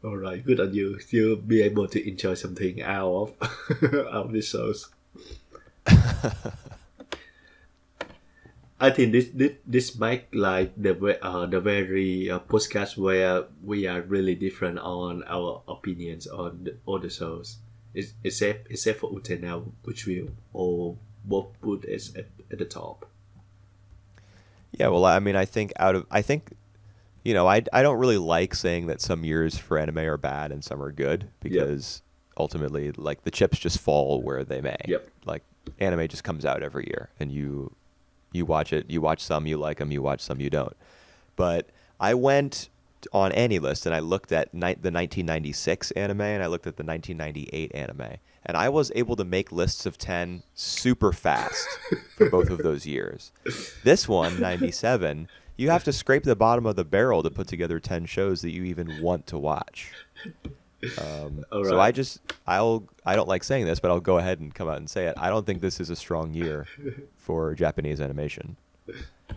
All right, good on you. You'll be able to enjoy something out of out of these shows. I think this might like the very podcast where we are really different on our opinions on all the shows, except for Utena, which we all both put as at the top. Yeah, well, I mean, I think I don't really like saying that some years for anime are bad and some are good because ultimately, like, the chips just fall where they may. Yep. Like, anime just comes out every year, and you watch it. You watch some, you like them. You watch some, you don't. But I went on AniList and I looked at the 1996 anime and I looked at the 1998 anime, and I was able to make lists of 10 super fast for both of those years. This one, 97, you have to scrape the bottom of the barrel to put together 10 shows that you even want to watch. So I don't like saying this, but I'll go ahead and come out and say it. I don't think this is a strong year for Japanese animation,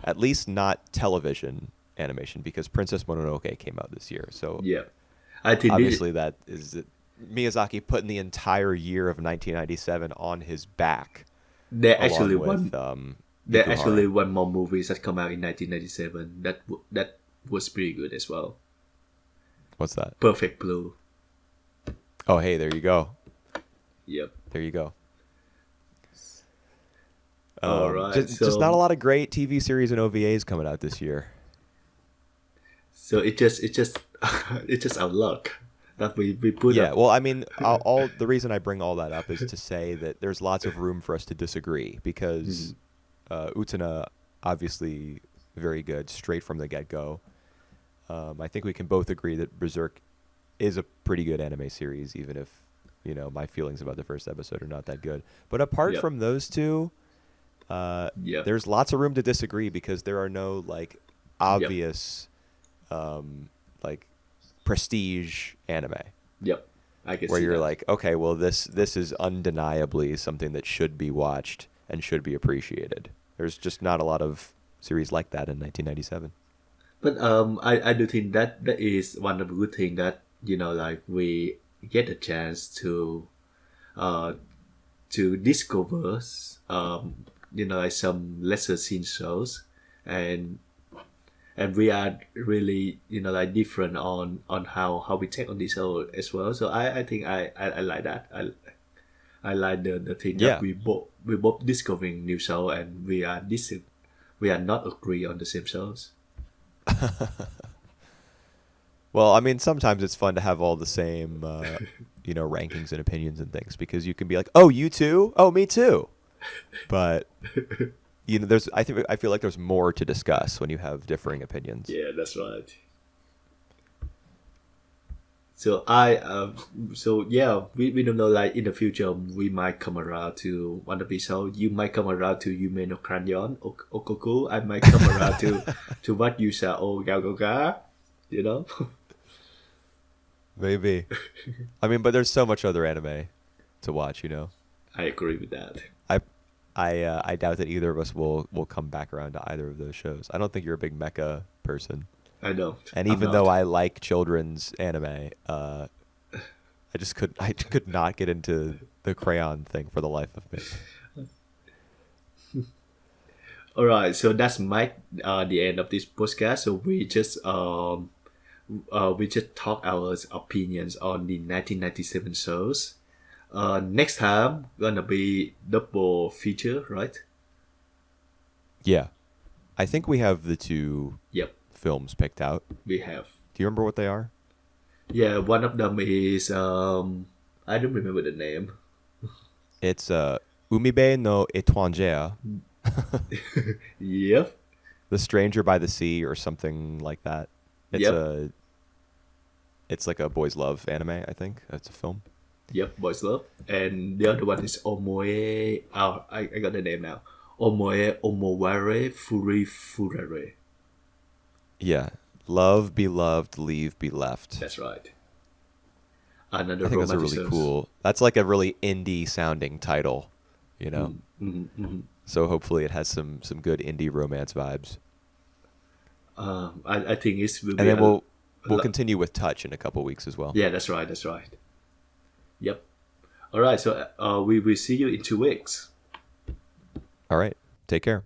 at least not television animation, because Princess Mononoke came out this year. So Yeah, I think obviously that is Miyazaki putting the entire year of 1997 on his back. there actually along one with, there Ikuhara. actually one more movies that come out in 1997 that was pretty good as well. What's that? Perfect Blue. Oh, hey, there you go. Yep. There you go. All right. Just not a lot of great TV series and OVAs coming out this year. So it's just it's just our luck that we put Yeah, up. well, I mean, all the reason I bring all that up is to say that there's lots of room for us to disagree because Utena, obviously very good, straight from the get-go. I think we can both agree that Berserk is a pretty good anime series, even if, my feelings about the first episode are not that good. But apart from those two, there's lots of room to disagree because there are no, like, obvious, like, prestige anime. Yep. I can Where see you're that. like, okay, well, this is undeniably something that should be watched and should be appreciated. There's just not a lot of series like that in 1997. But I do think that is one of the good thing that like we get a chance to discover like some lesser seen shows, and we are really like different on how we take on this show as well. So I think I like that. I like the thing that we both discovering new show, and we are not agree on the same shows. Well, I mean, sometimes it's fun to have all the same, rankings and opinions and things because you can be like, "Oh, you too? Oh, me too." But I feel like there's more to discuss when you have differing opinions. Yeah, that's right. So we don't know, like in the future we might come around to one episode. You might come around to Yume no Crayon, Ookoku. I might come around to what Yuusha-Ou GaoGaiGar. Maybe. I mean, but there's so much other anime to watch. I agree with that. I doubt that either of us will come back around to either of those shows. I don't think you're a big mecha person. I know. And even though I like children's anime, I could not get into the Crayon thing for the life of me. All right, so that's the end of this podcast. So we just talk our opinions on the 1997 shows. Next time gonna be double feature, right? Yeah. I think we have the two Yep, films picked out. we have. Do you remember what they are? Yeah, one of them is I don't remember the name. It's Umibe no Étrangère, Yep, The Stranger by the Sea, or something like that. yep, It's like a boys' love anime, I think. That's a film. yep. Boys Love, and the other one is Omoe. Oh, I got the name now. Omoe Omoware Furi Furare. Yeah. Love, be loved, leave, be left. That's right. I Another think that's a romantic really songs. cool. That's like a really indie sounding title, you know. So hopefully it has some good indie romance vibes. I think it will And be then we'll lot- continue with Touch in a couple weeks as well. Yeah, that's right. That's right. Yep. All right. So we will see you in 2 weeks. All right. Take care.